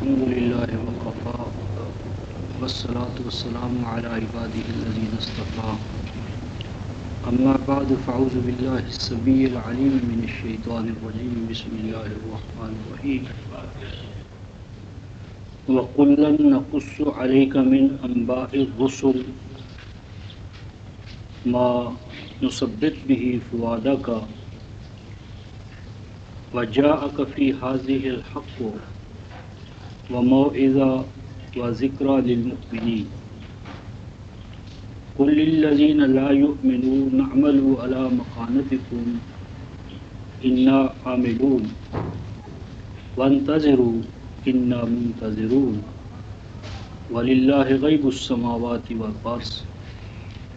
الحمد لله وكفى والصلاة والسلام على عباده الذين اصطفى أما بعد فأعوذ بالله السميع العليم من الشيطان الرجيم بسم الله الرحمن الرحيم وَكُلًّا نَقُصُّ عَلَيْكَ مِنْ أَنْبَاءِ الرُّسُلِ مَا نُثَبِّتُ بِهِ فُؤَادَكَ وَجَاءَكَ فِي هَٰذِهِ الْحَقُّ وَمَوْعِظَةٌ وَذِكْرَىٰ لِلْمُؤْمِنِينَ قُل لِّلَّذِينَ لَا يُؤْمِنُونَ اعْمَلُوا عَلَىٰ مَكَانَتِكُمْ إِنَّا عَامِلُونَ وَانتَظِرُوا إِنَّا مُنتَظِرُونَ وَلِلَّهِ غَيْبُ السَّمَاوَاتِ وَالْأَرْضِ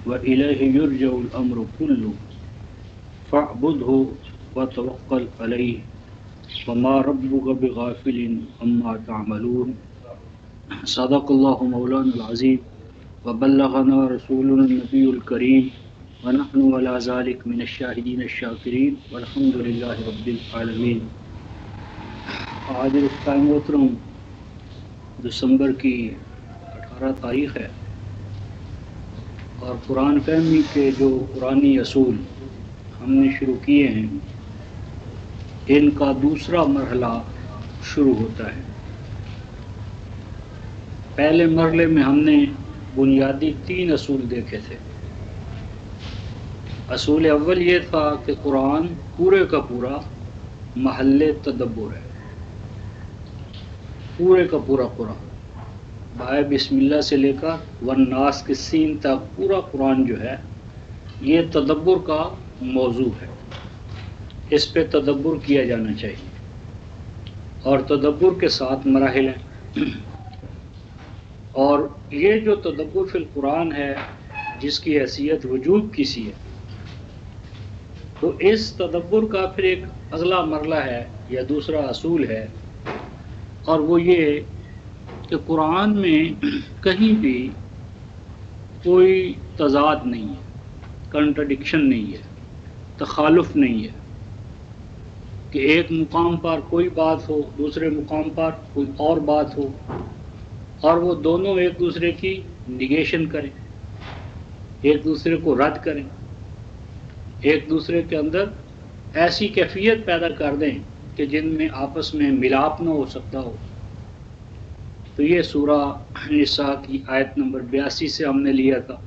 وَإِلَيْهِ يُرْجَعُ الْأَمْرُ كُلُّهُ فَاعْبُدْهُ وَتَوَكَّلْ عَلَيْهِ وَمَا رَبُّكَ بِغَافِلٍ عَمَّا تَعْمَلُونَ صدق الله مولانا العظيم وبلغنا رسولنا النبي الكريم ونحن على ذلك من الشاهدين الشاكرين والحمد لله رب العالمين۔ آج رفتہ محترم دسمبر کی 18 تاریخ ہے اور قرآن فہمی کے جو قرآنی اصول ہم نے شروع کیے ہیں ان کا دوسرا مرحلہ شروع ہوتا ہے۔ پہلے مرحلے میں ہم نے بنیادی 3 اصول دیکھے تھے۔ اصول اول یہ تھا کہ قرآن پورے کا پورا محل تدبر ہے، پورے کا پورا قرآن بائے بسم اللہ سے لے کر والناس کے سین تک پورا قرآن جو ہے یہ تدبر کا موضوع ہے، اس پہ تدبر کیا جانا چاہیے اور تدبر کے ساتھ مراحل ہیں۔ اور یہ جو تدبر فی القرآن ہے جس کی حیثیت وجوب کی سی ہے، تو اس تدبر کا پھر ایک اگلا مرحلہ ہے یا دوسرا اصول ہے، اور وہ یہ کہ قرآن میں کہیں بھی کوئی تضاد نہیں ہے، کنٹرڈکشن نہیں ہے، تخالف نہیں ہے کہ ایک مقام پر کوئی بات ہو، دوسرے مقام پر کوئی اور بات ہو، اور وہ دونوں ایک دوسرے کی نگیشن کریں، ایک دوسرے کو رد کریں، ایک دوسرے کے اندر ایسی کیفیت پیدا کر دیں کہ جن میں آپس میں ملاپ نہ ہو سکتا ہو۔ تو یہ سورہ نساء کی آیت نمبر 82 سے ہم نے لیا تھا۔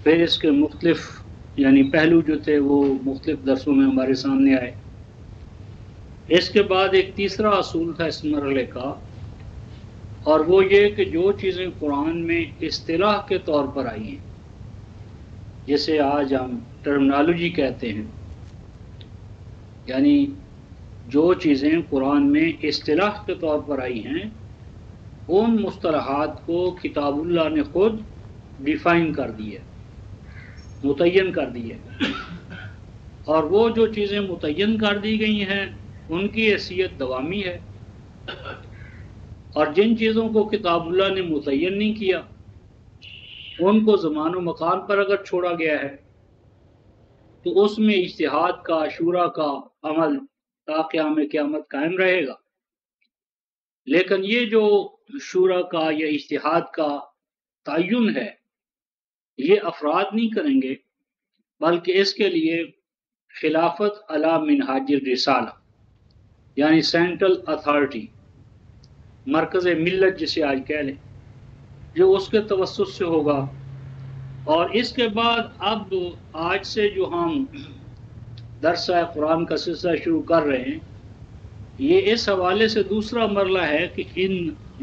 پھر اس کے مختلف یعنی پہلو جو تھے وہ مختلف درسوں میں ہمارے سامنے آئے۔ اس کے بعد ایک تیسرا اصول تھا اس مرحلے کا، اور وہ یہ کہ جو چیزیں قرآن میں اصطلاح کے طور پر آئی ہیں، جسے آج ہم ٹرمنالوجی کہتے ہیں، یعنی جو چیزیں قرآن میں اصطلاح کے طور پر آئی ہیں ان مصطلحات کو کتاب اللہ نے خود ڈیفائن کر دی ہے، متعین کر دی ہے، اور وہ جو چیزیں متعین کر دی گئی ہیں ان کی حیثیت دوامی ہے، اور جن چیزوں کو کتاب اللہ نے متعین نہیں کیا ان کو زمان و مکان پر اگر چھوڑا گیا ہے تو اس میں اجتہاد کا، شورا کا عمل تا قیام قیامت قائم رہے گا۔ لیکن یہ جو شورا کا یا اجتہاد کا تعین ہے یہ افراد نہیں کریں گے، بلکہ اس کے لیے خلافت علی منہاج الرسالہ یعنی سینٹرل اتھارٹی، مرکز ملت جسے آج کہہ لیں، جو اس کے توسط سے ہوگا۔ اور اس کے بعد اب آج سے جو ہم درس قرآن کا سلسلہ شروع کر رہے ہیں یہ اس حوالے سے دوسرا مرحلہ ہے کہ ان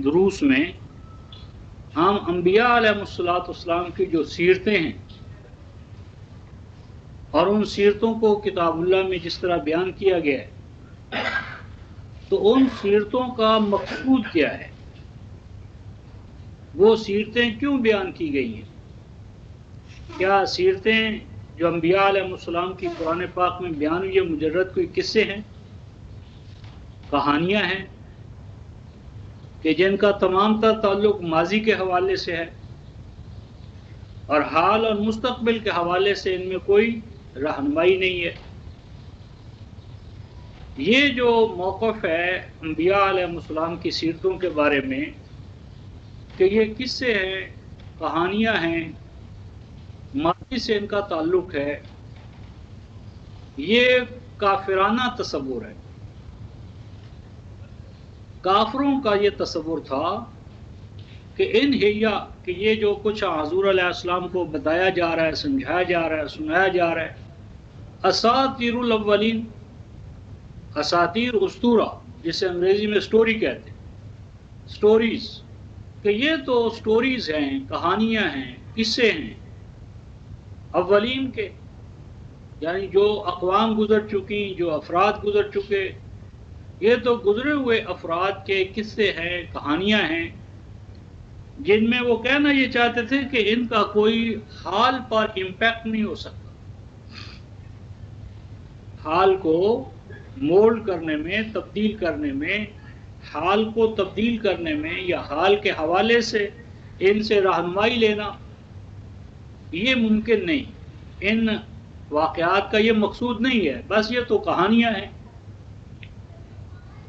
دروس میں ہم انبیاء علیہ السلام کی جو سیرتیں ہیں اور ان سیرتوں کو کتاب اللہ میں جس طرح بیان کیا گیا ہے تو ان سیرتوں کا مقصود کیا ہے، وہ سیرتیں کیوں بیان کی گئی ہیں؟ کیا سیرتیں جو انبیاء علیہ السلام کی قرآن پاک میں بیان ہوئی مجرد کوئی قصے ہیں، کہانیاں ہیں کہ جن کا تمام تر تعلق ماضی کے حوالے سے ہے اور حال اور مستقبل کے حوالے سے ان میں کوئی رہنمائی نہیں ہے؟ یہ جو موقف ہے انبیاء علیہ السلام کی سیرتوں کے بارے میں کہ یہ قصے ہیں، کہانیاں ہیں، ماضی سے ان کا تعلق ہے، یہ کافرانہ تصور ہے۔ کافروں کا یہ تصور تھا کہ ان ہیا کہ یہ جو کچھ حضور علیہ السلام کو بتایا جا رہا ہے، سمجھایا جا رہا ہے، سنایا جا رہا ہے، اساطیر الاولین، اساطیر اسطورہ جسے انگریزی میں سٹوری کہتے ہیں، سٹوریز، کہ یہ تو سٹوریز ہیں، کہانیاں ہیں، قصے ہیں اولین کے، یعنی جو اقوام گزر چکی، جو افراد گزر چکے، یہ تو گزرے ہوئے افراد کے قصے ہیں، کہانیاں ہیں، جن میں وہ کہنا یہ چاہتے تھے کہ ان کا کوئی حال پر امپیکٹ نہیں ہو سکتا، حال کو مولڈ کرنے میں، تبدیل کرنے میں، حال کو تبدیل کرنے میں یا حال کے حوالے سے ان سے رہنمائی لینا یہ ممکن نہیں، ان واقعات کا یہ مقصود نہیں ہے، بس یہ تو کہانیاں ہیں۔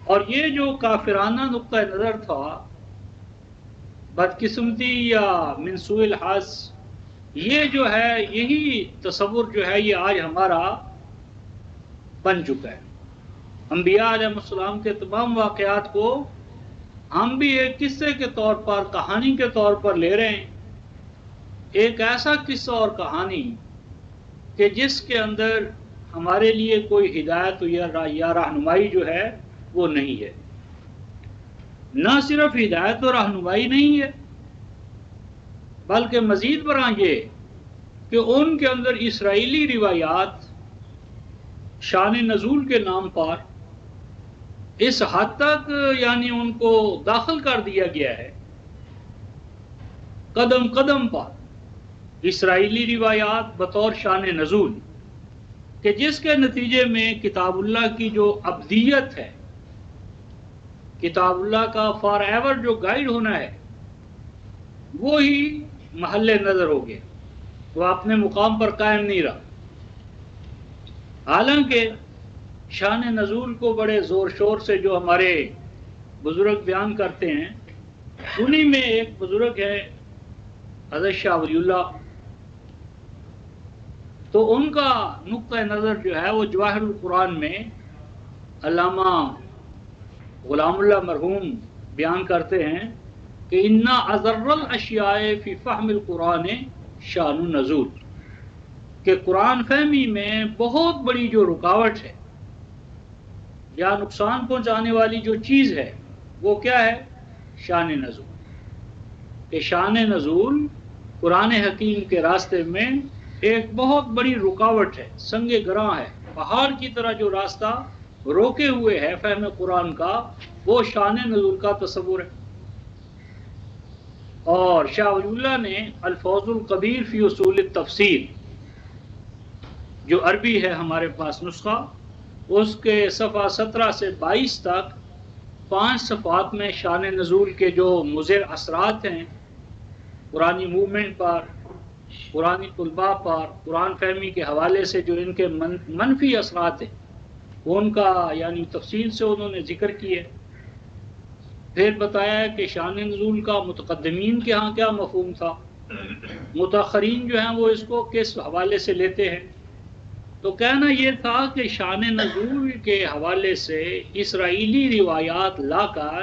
اور یہ جو کافرانہ نقطہ نظر تھا، بدقسمتی یا من سوء الحظ، یہ جو ہے یہی تصور جو ہے یہ آج ہمارا بن چکا ہے۔ انبیاء علیہ السلام کے تمام واقعات کو ہم بھی ایک قصے کے طور پر، کہانی کے طور پر لے رہے ہیں، ایک ایسا قصہ اور کہانی کہ جس کے اندر ہمارے لیے کوئی ہدایت یا رہنمائی جو ہے وہ نہیں ہے۔ نہ صرف ہدایت و رہنمائی نہیں ہے، بلکہ مزید برآں یہ کہ ان کے اندر اسرائیلی روایات شان نزول کے نام پر اس حد تک یعنی ان کو داخل کر دیا گیا ہے، قدم قدم پر اسرائیلی روایات بطور شان نزول، کہ جس کے نتیجے میں کتاب اللہ کی جو ابدیت ہے، کتاب اللہ کا فار ایور جو گائیڈ ہونا ہے، وہی محل نظر ہو گیا، وہ اپنے مقام پر قائم نہیں رہا۔ حالانکہ شان نزول کو بڑے زور شور سے جو ہمارے بزرگ بیان کرتے ہیں، انہی میں ایک بزرگ ہے حضرت شاہ ولی اللہ، تو ان کا نقطہ نظر جو ہے وہ جواہر القرآن میں علامہ غلام اللہ مرحوم بیان کرتے ہیں کہ انا اضر الاشیاء فی فہم القرآن شان النزول، کہ قرآن فہمی میں بہت بڑی جو رکاوٹ ہے یا نقصان پہنچانے والی جو چیز ہے وہ کیا ہے؟ شان نزول، کہ شان نزول قرآن حکیم کے راستے میں ایک بہت بڑی رکاوٹ ہے، سنگ گراں ہے، پہاڑ کی طرح جو راستہ روکے ہوئے ہے فہم قرآن کا، وہ شان نزول کا تصور ہے۔ اور شاہ ولی اللہ نے الفوز القبیر فی اصول التفسیر، جو عربی ہے ہمارے پاس نسخہ، اس کے صفحہ 17 سے 22 تک 5 صفحات میں شان نزول کے جو مضر اثرات ہیں قرآنی موومنٹ پر، قرآنی طلباء پر، قرآن فہمی کے حوالے سے جو ان کے منفی اثرات ہیں، ان کا یعنی تفصیل سے انہوں نے ذکر کیے۔ پھر بتایا کہ شان نزول کا متقدمین کے ہاں کیا مفہوم تھا، متاخرین جو ہیں وہ اس کو کس حوالے سے لیتے ہیں۔ تو کہنا یہ تھا کہ شان نزول کے حوالے سے اسرائیلی روایات لا کر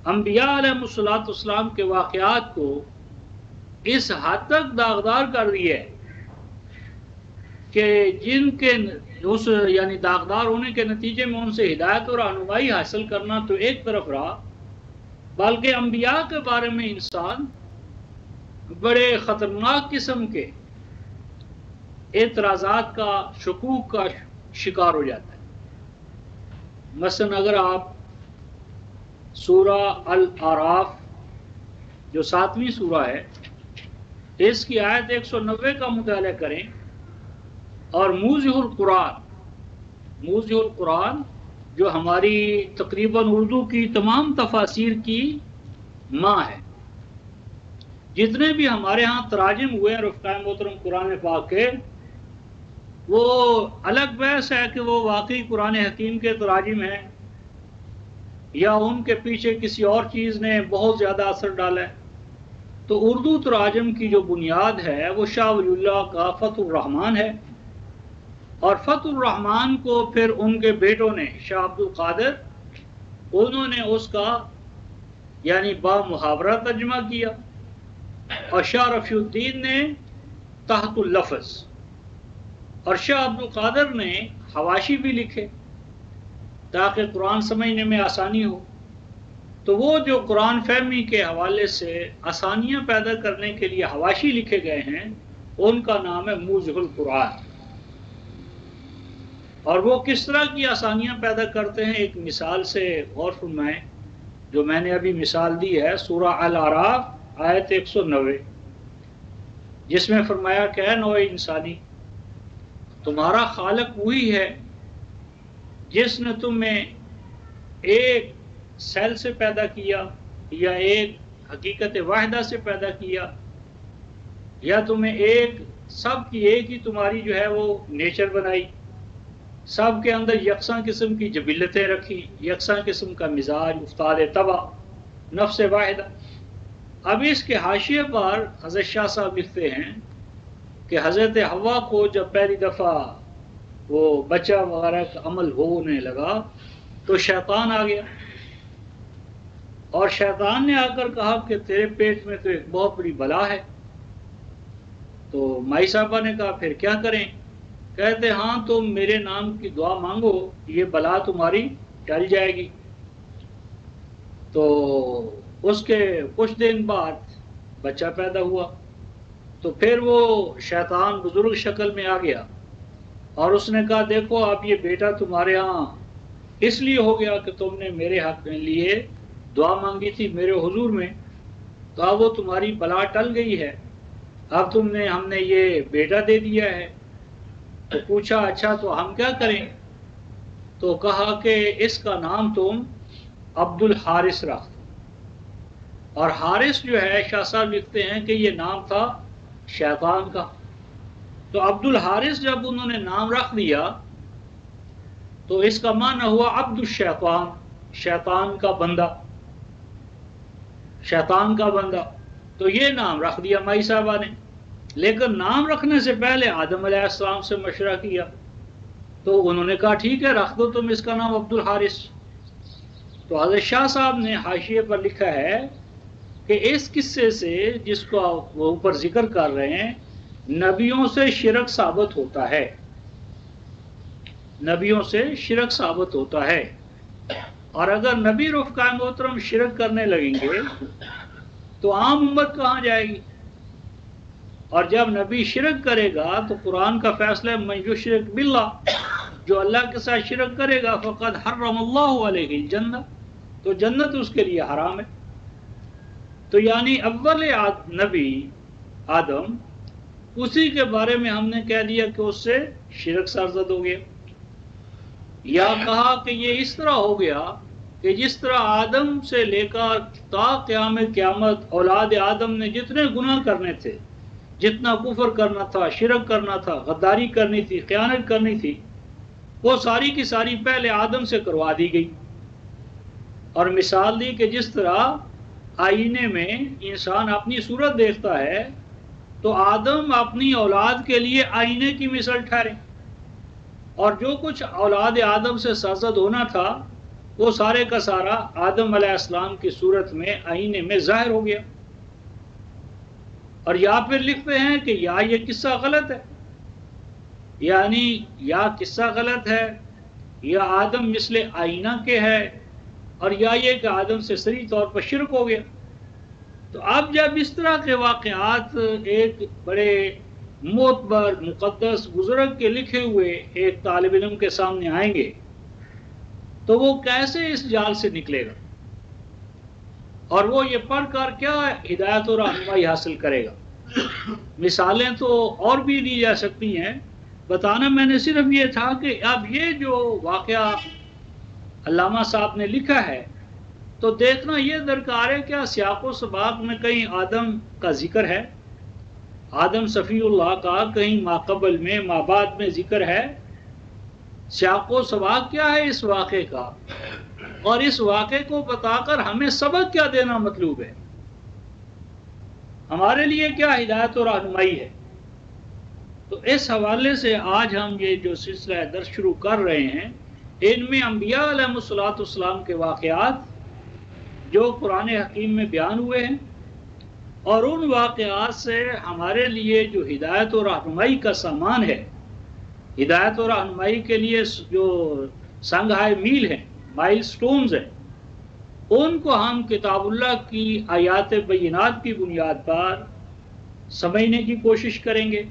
انبیاء علیہ السلام کے واقعات کو اس حد تک داغدار کر دیا ہے کہ جن کے اس یعنی داغدار ہونے کے نتیجے میں ان سے ہدایت اور رہنمائی حاصل کرنا تو ایک طرف رہا، بلکہ انبیاء کے بارے میں انسان بڑے خطرناک قسم کے اعتراضات کا، شکوک کا شکار ہو جاتا ہے۔ مثلا اگر آپ سورہ الاعراف جو 7ویں سورہ ہے، اس کی آیت 190 کا مطالعہ کریں، اور موضح القرآن جو ہماری تقریباً اردو کی تمام تفاسیر کی ماں ہے، جتنے بھی ہمارے ہاں تراجم ہوئے ہیں رفقائے محترم قرآن پاک کے، وہ الگ بحث ہے کہ وہ واقعی قرآن حکیم کے تراجم ہیں یا ان کے پیچھے کسی اور چیز نے بہت زیادہ اثر ڈالا ہے۔ تو اردو تراجم کی جو بنیاد ہے وہ شاہ ولی اللہ کا فتح الرحمن ہے، اور فتح الرحمن کو پھر ان کے بیٹوں نے شاہ عبد القادر، انہوں نے اس کا یعنی با محاورہ ترجمہ کیا، اور شاہ رفیع الدین نے تحت اللفظ، اور شاہ عبد القادر نے حواشی بھی لکھے تاکہ قرآن سمجھنے میں آسانی ہو۔ تو وہ جو قرآن فہمی کے حوالے سے آسانیاں پیدا کرنے کے لیے حواشی لکھے گئے ہیں ان کا نام ہے موضح القرآن۔ اور وہ کس طرح کی آسانیاں پیدا کرتے ہیں، ایک مثال سے غور فرمائیں جو میں نے ابھی مثال دی ہے، سورہ الاعراف آیت 190، جس میں فرمایا کہ اے نوع انسانی، تمہارا خالق وہی ہے جس نے تمہیں ایک سیل سے پیدا کیا یا ایک حقیقت واحدہ سے پیدا کیا، یا تمہیں سب کی ایک ہی تمہاری جو ہے وہ نیچر بنائی، سب کے اندر یکساں قسم کی جبلتیں رکھی، یکساں قسم کا مزاج، افتاد طبع، نفس واحدہ۔ اب اس کے حاشیے پر حضرت شاہ صاحب لکھتے ہیں کہ حضرت حوا کو جب پہلی دفعہ وہ بچہ وغیرہ کا عمل ہونے لگا تو شیطان آ گیا، اور شیطان نے آ کر کہا کہ تیرے پیٹ میں تو ایک بہت بڑی بلا ہے۔ تو مائی صاحبہ نے کہا پھر کیا کریں؟ کہتے ہاں تم میرے نام کی دعا مانگو، یہ بلا تمہاری ٹل جائے گی۔ تو اس کے کچھ دن بعد بچہ پیدا ہوا، تو پھر وہ شیطان بزرگ شکل میں آ گیا اور اس نے کہا دیکھو اب یہ بیٹا تمہارے ہاں اس لیے ہو گیا کہ تم نے میرے حق میں لیے دعا مانگی تھی میرے حضور میں، تو اب وہ تمہاری بلا ٹل گئی ہے، اب ہم نے یہ بیٹا دے دیا ہے۔ تو پوچھا اچھا تو ہم کیا کریں؟ تو کہا کہ اس کا نام تم عبد الحارث رکھ دو۔ اور حارث جو ہے شاہ صاحب لکھتے ہیں کہ یہ نام تھا شیطان کا۔ تو عبد الحارث جب انہوں نے نام رکھ دیا تو اس کا معنی ہوا عبد الشیطان، شیطان کا بندہ، شیطان کا بندہ۔ تو یہ نام رکھ دیا مائی صاحبہ نے، لیکن نام رکھنے سے پہلے آدم علیہ السلام سے مشورہ کیا، تو انہوں نے کہا ٹھیک ہے رکھ دو تم اس کا نام عبد الحارث۔ تو حضرت شاہ صاحب نے حاشیے پر لکھا ہے کہ اس قصے سے جس کو وہ اوپر ذکر کر رہے ہیں، نبیوں سے شرک ثابت ہوتا ہے، نبیوں سے شرک ثابت ہوتا ہے۔ اور اگر نبی رفقائے محترم شرک کرنے لگیں گے تو عام امت کہاں جائے گی؟ اور جب نبی شرک کرے گا تو قرآن کا فیصلہ ہے من یشرک باللہ، جو اللہ کے ساتھ شرک کرے گا فقد حرم اللہ علیہ الجنہ، تو جنت اس کے لیے حرام ہے۔ تو یعنی اول نبی آدم، اسی کے بارے میں ہم نے کہہ دیا کہ اس سے شرک سرزد ہو گیا، یا کہا کہ یہ اس طرح ہو گیا کہ جس طرح آدم سے لے کر تا قیام قیامت اولاد آدم نے جتنے گناہ کرنے تھے، جتنا کفر کرنا تھا، شرک کرنا تھا، غداری کرنی تھی، خیانت کرنی تھی، وہ ساری کی ساری پہلے آدم سے کروا دی گئی۔ اور مثال دی کہ جس طرح آئینے میں انسان اپنی صورت دیکھتا ہے تو آدم اپنی اولاد کے لیے آئینے کی مثال ٹھہرے، اور جو کچھ اولاد آدم سے سرزد ہونا تھا وہ سارے کا سارا آدم علیہ السلام کی صورت میں آئینے میں ظاہر ہو گیا۔ اور یا پھر لکھتے ہیں کہ یا یہ قصہ غلط ہے، یعنی یا قصہ غلط ہے، یا آدم مثل آئینہ کے ہے، اور یا یہ کہ آدم سے صریح طور پر شرک ہو گیا۔ تو اب جب اس طرح کے واقعات ایک بڑے معتبر مقدس بزرگ کے لکھے ہوئے ایک طالب علم کے سامنے آئیں گے تو وہ کیسے اس جال سے نکلے گا، اور وہ یہ پڑھ کر کیا ہدایت و رہنمائی حاصل کرے گا؟ مثالیں تو اور بھی دی جا سکتی ہیں، بتانا میں نے صرف یہ تھا کہ اب یہ جو واقعہ علامہ صاحب نے لکھا ہے تو دیکھنا یہ درکار ہے کیا سیاق و سباق میں کہیں آدم کا ذکر ہے؟ آدم صفی اللہ کا کہیں ماقبل میں مابعد میں ذکر ہے؟ سیاق و سباق کیا ہے اس واقعے کا، اور اس واقعے کو بتا کر ہمیں سبق کیا دینا مطلوب ہے، ہمارے لیے کیا ہدایت و رہنمائی ہے؟ تو اس حوالے سے آج ہم یہ جو سلسلہ درس شروع کر رہے ہیں، ان میں انبیاء علیہ الصلوۃ والسلام کے واقعات جو قرآن حکیم میں بیان ہوئے ہیں، اور ان واقعات سے ہمارے لیے جو ہدایت و رہنمائی کا سامان ہے، ہدایت و رہنمائی کے لیے جو سنگھائے میل ہیں، مائل سٹونز ہیں، ان کو ہم کتاب اللہ کی آیات بینات کی بنیاد پر سمجھنے کی کوشش کریں گے۔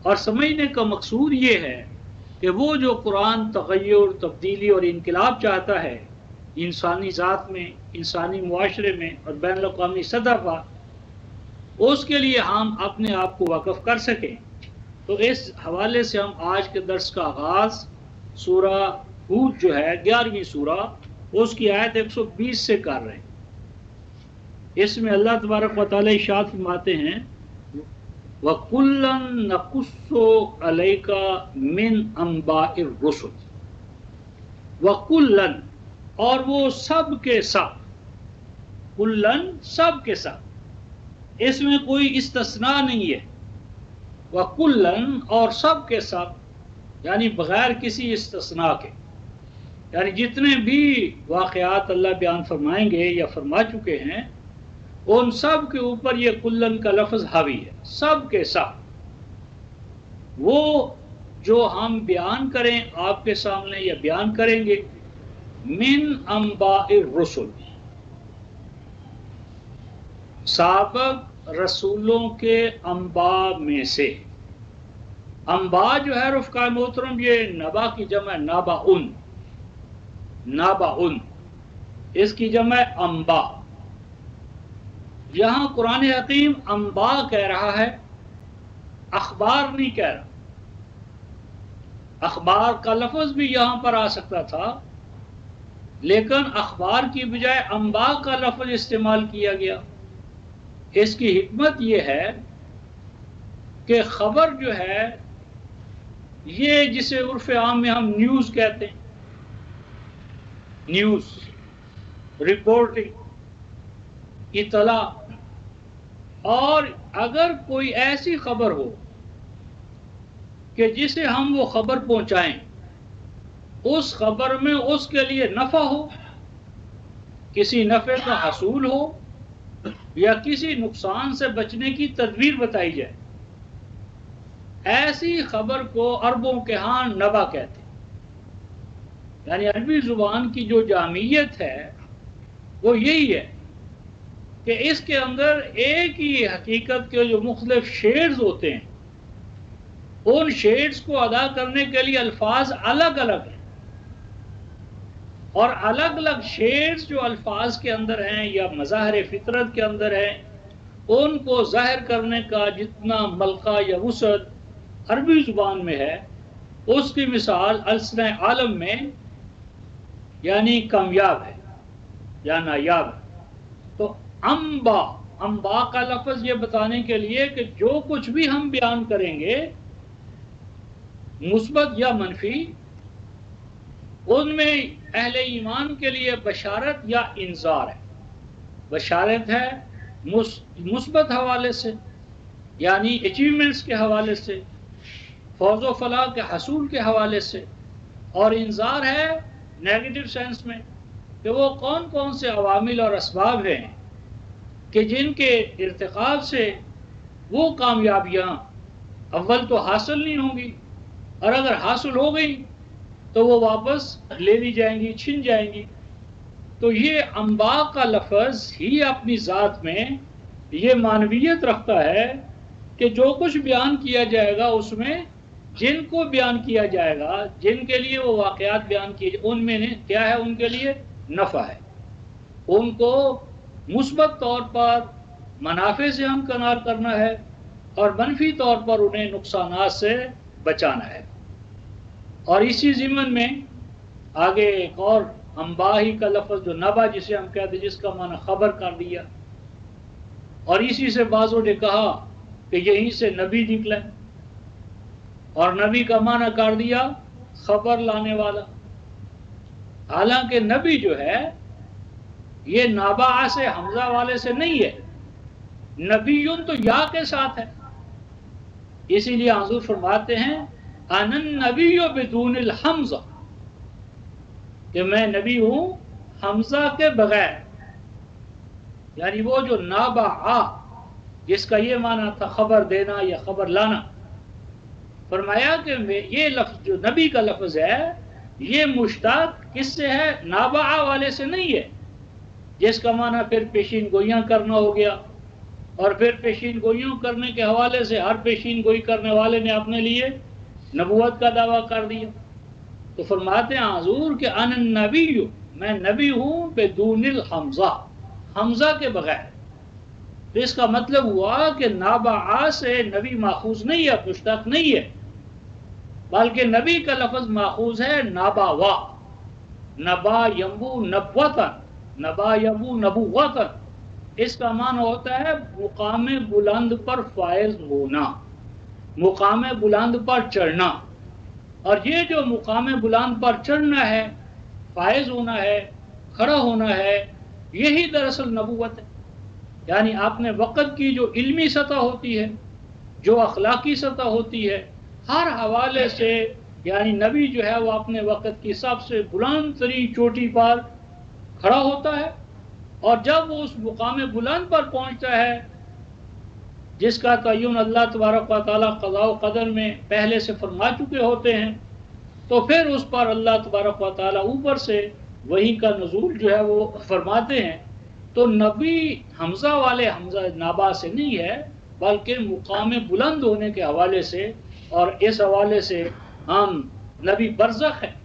اور سمجھنے کا مقصود یہ ہے کہ وہ جو قرآن تغیر، تبدیلی اور انقلاب چاہتا ہے انسانی ذات میں، انسانی معاشرے میں اور بین الاقوامی سطح پر، اس کے لیے ہم اپنے آپ کو وقف کر سکیں۔ تو اس حوالے سے ہم آج کے درس کا آغاز سورہ ہود جو ہے 11ویں سورہ، اس کی آیت 120 سے کر رہے ہیں۔ اس میں اللہ تبارک و تعالی ارشاد فرماتے ہیں وَكُلًّا نَقُصُّ عَلَيْكَ مِنْ أَنْبَاءِ الرُّسُلِ، وَكُلًّا، اور وہ سب کے سب، کلن سب کے سب، اس میں کوئی استثناء نہیں ہے، وَكُلًّا اور سب کے سب، یعنی بغیر کسی استثناء کے، یعنی جتنے بھی واقعات اللہ بیان فرمائیں گے یا فرما چکے ہیں، ان سب کے اوپر یہ کلن کا لفظ حاوی ہے، سب کے سب۔ وہ جو ہم بیان کریں آپ کے سامنے یا بیان کریں گے، من انباء الرسل، سابق رسولوں کے انباء میں سے۔ انباء جو ہے رفقائے محترم، یہ نبا کی جمع نابعن، نابعن، اس کی جمع انباء۔ یہاں قرآن حکیم انباء کہہ رہا ہے، اخبار نہیں کہہ رہا۔ اخبار کا لفظ بھی یہاں پر آ سکتا تھا، لیکن اخبار کی بجائے انباء کا لفظ استعمال کیا گیا۔ اس کی حکمت یہ ہے کہ خبر جو ہے، یہ جسے عرف عام میں ہم نیوز کہتے ہیں، نیوز، رپورٹنگ، اطلاع، اور اگر کوئی ایسی خبر ہو کہ جسے ہم وہ خبر پہنچائیں، اس خبر میں اس کے لیے نفع ہو، کسی نفع کا حصول ہو، یا کسی نقصان سے بچنے کی تدبیر بتائی جائے، ایسی خبر کو عربوں کے ہاں نبا کہتے ہیں۔ یعنی عربی زبان کی جو جامعیت ہے وہ یہی ہے کہ اس کے اندر ایک ہی حقیقت کے جو مختلف شیڈز ہوتے ہیں، ان شیڈز کو ادا کرنے کے لیے الفاظ الگ الگ ہیں، اور الگ الگ شیڈز جو الفاظ کے اندر ہیں یا مظاہر فطرت کے اندر ہیں، ان کو ظاہر کرنے کا جتنا ملکہ یا وسعت عربی زبان میں ہے، اس کی مثال السنہ عالم میں یعنی کامیاب ہے یا نایاب ہے۔ تو انباء کا لفظ یہ بتانے کے لیے کہ جو کچھ بھی ہم بیان کریں گے، مثبت یا منفی، ان میں اہل ایمان کے لیے بشارت یا انذار ہے۔ بشارت ہے مثبت حوالے سے، یعنی اچیومنٹس کے حوالے سے، فوز و فلاح کے حصول کے حوالے سے، اور انذار ہے نیگیٹو سینس میں کہ وہ کون کون سے عوامل اور اسباب ہیں کہ جن کے ارتکاب سے وہ کامیابیاں اول تو حاصل نہیں ہوں گی، اور اگر حاصل ہو گئی تو وہ واپس لے لی جائیں گی، چھن جائیں گی۔ تو یہ انباء کا لفظ ہی اپنی ذات میں یہ معنویت رکھتا ہے کہ جو کچھ بیان کیا جائے گا اس میں جن کو بیان کیا جائے گا، جن کے لیے وہ واقعات بیان کیے جائے، ان میں کیا ہے، ان کے لیے نفع ہے، ان کو مثبت طور پر منافع سے ہمکنار کرنا ہے، اور منفی طور پر انہیں نقصانات سے بچانا ہے۔ اور اسی ضمن میں آگے ایک اور انباء ہی کا لفظ جو نبا جسے ہم کہتے ہیں، جس کا معنی خبر کر دیا، اور اسی سے بعضوں نے کہا کہ یہیں سے نبی نکلے، اور نبی کا معنی کر دیا خبر لانے والا۔ حالانکہ نبی جو ہے یہ نابا سے حمزہ والے سے نہیں ہے، نبیون تو یا کے ساتھ ہے، اسی لیے حضور فرماتے ہیں انا النبی بدون الحمزہ، کہ میں نبی ہوں حمزہ کے بغیر، یعنی وہ جو نابا جس کا یہ معنی تھا خبر دینا یا خبر لانا، فرمایا کہ یہ لفظ جو نبی کا لفظ ہے یہ مشتق کس سے ہے؟ نابا والے سے نہیں ہے، جس کا معنی پھر پیشین گوئیاں کرنا ہو گیا، اور پھر پیشین گوئیوں کرنے کے حوالے سے ہر پیشین گوئی کرنے والے نے اپنے لیے نبوت کا دعویٰ کر دیا۔ تو فرماتے ہیں حضور کہ انا النبی، میں نبی ہوں بدون الحمزہ، حمزہ کے بغیر۔ تو اس کا مطلب ہوا کہ نابا سے نبی ماخوذ نہیں ہے، مشتق نہیں ہے، بلکہ نبی کا لفظ ماخوذ ہے نابا وا، نبا یمبو نبوتن، نبا یمبو نبوتن، اس کا معنی ہوتا ہے مقام بلند پر فائز ہونا، مقام بلند پر چڑھنا، اور یہ جو مقام بلند پر چڑھنا ہے، فائز ہونا ہے، کھڑا ہونا ہے، یہی دراصل نبوت ہے۔ یعنی اپنے وقت کی جو علمی سطح ہوتی ہے، جو اخلاقی سطح ہوتی ہے، ہر حوالے سے یعنی نبی جو ہے وہ اپنے وقت کی سب سے بلند ترین چوٹی پر کھڑا ہوتا ہے، اور جب وہ اس مقام بلند پر پہنچتا ہے جس کا تعین اللہ تبارک و تعالیٰ قضاء و قدر میں پہلے سے فرما چکے ہوتے ہیں، تو پھر اس پر اللہ تبارک و تعالیٰ اوپر سے وحی کا نزول جو ہے وہ فرماتے ہیں۔ تو نبی حمزہ والے حمزہ نابا سے نہیں ہے، بلکہ مقام بلند ہونے کے حوالے سے، اور اس حوالے سے ہم نبی برزخ ہیں۔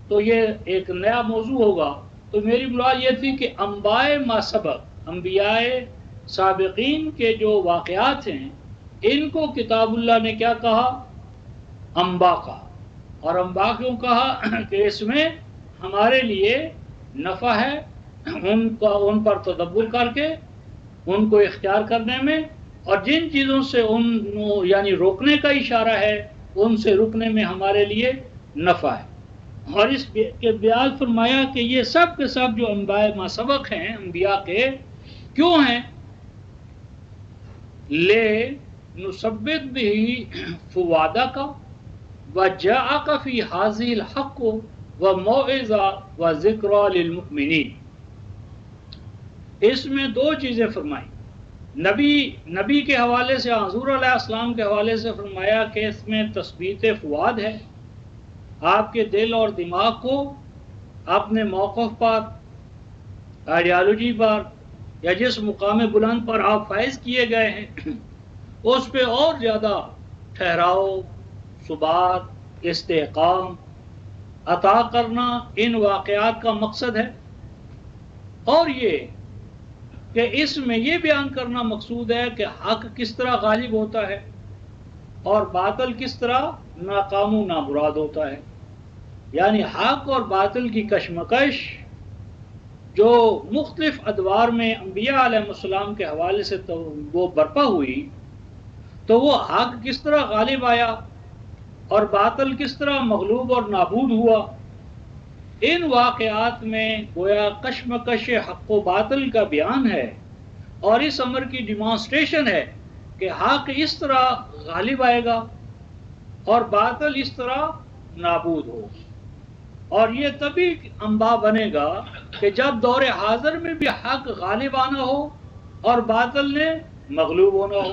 تو یہ ایک نیا موضوع ہوگا۔ تو میری مراد یہ تھی کہ انباء ما سبق، انبیاء سابقین کے جو واقعات ہیں ان کو کتاب اللہ نے کیا کہا؟ انباء کا۔ اور انباء کیوں کہا؟ کہ اس میں ہمارے لیے نفع ہے ان پر تدبر کر کے، ان کو اختیار کرنے میں، اور جن چیزوں سے یعنی روکنے کا اشارہ ہے ان سے رکنے میں ہمارے لیے نفع ہے۔ اور اس کے بیان فرمایا کہ یہ سب کے سب جو انبیاء ما سبق ہیں انبیاء کے، کیوں ہیں؟ لے نثبت به فؤادک وجاءک فی ھذہ الحق وموعظہ وذکری للمؤمنین۔ اس میں دو چیزیں فرمائی، نبی کے حوالے سے، حضور علیہ السلام کے حوالے سے فرمایا کہ اس میں تثبیت فؤاد ہے، آپ کے دل اور دماغ کو اپنے موقف پر، آئیڈیالوجی پر، یا جس مقام بلند پر آپ فائز کیے گئے ہیں اس پہ اور زیادہ ٹھہراؤ، ثبات، استحکام عطا کرنا ان واقعات کا مقصد ہے۔ اور یہ کہ اس میں یہ بیان کرنا مقصود ہے کہ حق کس طرح غالب ہوتا ہے اور باطل کس طرح ناکام و نامراد ہوتا ہے۔ یعنی حق اور باطل کی کشمکش جو مختلف ادوار میں انبیاء علیہ السلام کے حوالے سے وہ برپا ہوئی، تو وہ حق کس طرح غالب آیا اور باطل کس طرح مغلوب اور نابود ہوا، ان واقعات میں گویا کشمکش حق و باطل کا بیان ہے، اور اس امر کی ڈیمانسٹریشن ہے کہ حق اس طرح غالب آئے گا اور باطل اس طرح نابود ہو۔ اور یہ تبھی انباء بنے گا کہ جب دور حاضر میں بھی حق غالب آنا ہو اور باطل نے مغلوب ہونا ہو۔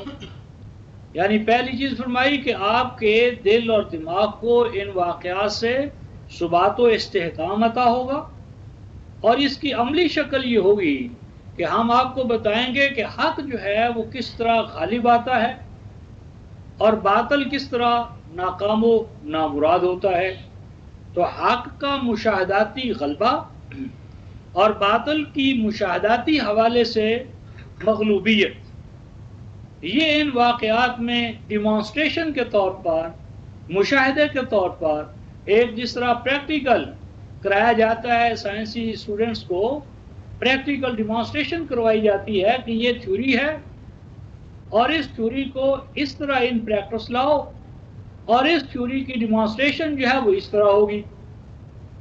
یعنی پہلی چیز فرمائی کہ آپ کے دل اور دماغ کو ان واقعات سے ثبات و استحکام عطا ہوگا، اور اس کی عملی شکل یہ ہوگی کہ ہم آپ کو بتائیں گے کہ حق جو ہے وہ کس طرح غالب آتا ہے اور باطل کس طرح ناکام و نامراد ہوتا ہے۔ تو حق کا مشاہداتی غلبہ اور باطل کی مشاہداتی حوالے سے مغلوبیت، یہ ان واقعات میں ڈیمانسٹریشن کے طور پر، مشاہدے کے طور پر، ایک جس طرح پریکٹیکل کرایا جاتا ہے، سائنسی اسٹوڈنٹس کو پریکٹیکل ڈیمانسٹریشن کروائی جاتی ہے کہ یہ تھیوری ہے اور اس تھیوری کو اس طرح ان پریکٹس لاؤ، اور اس تھیوری کی ڈیمانسٹریشن جو ہے وہ اس طرح ہوگی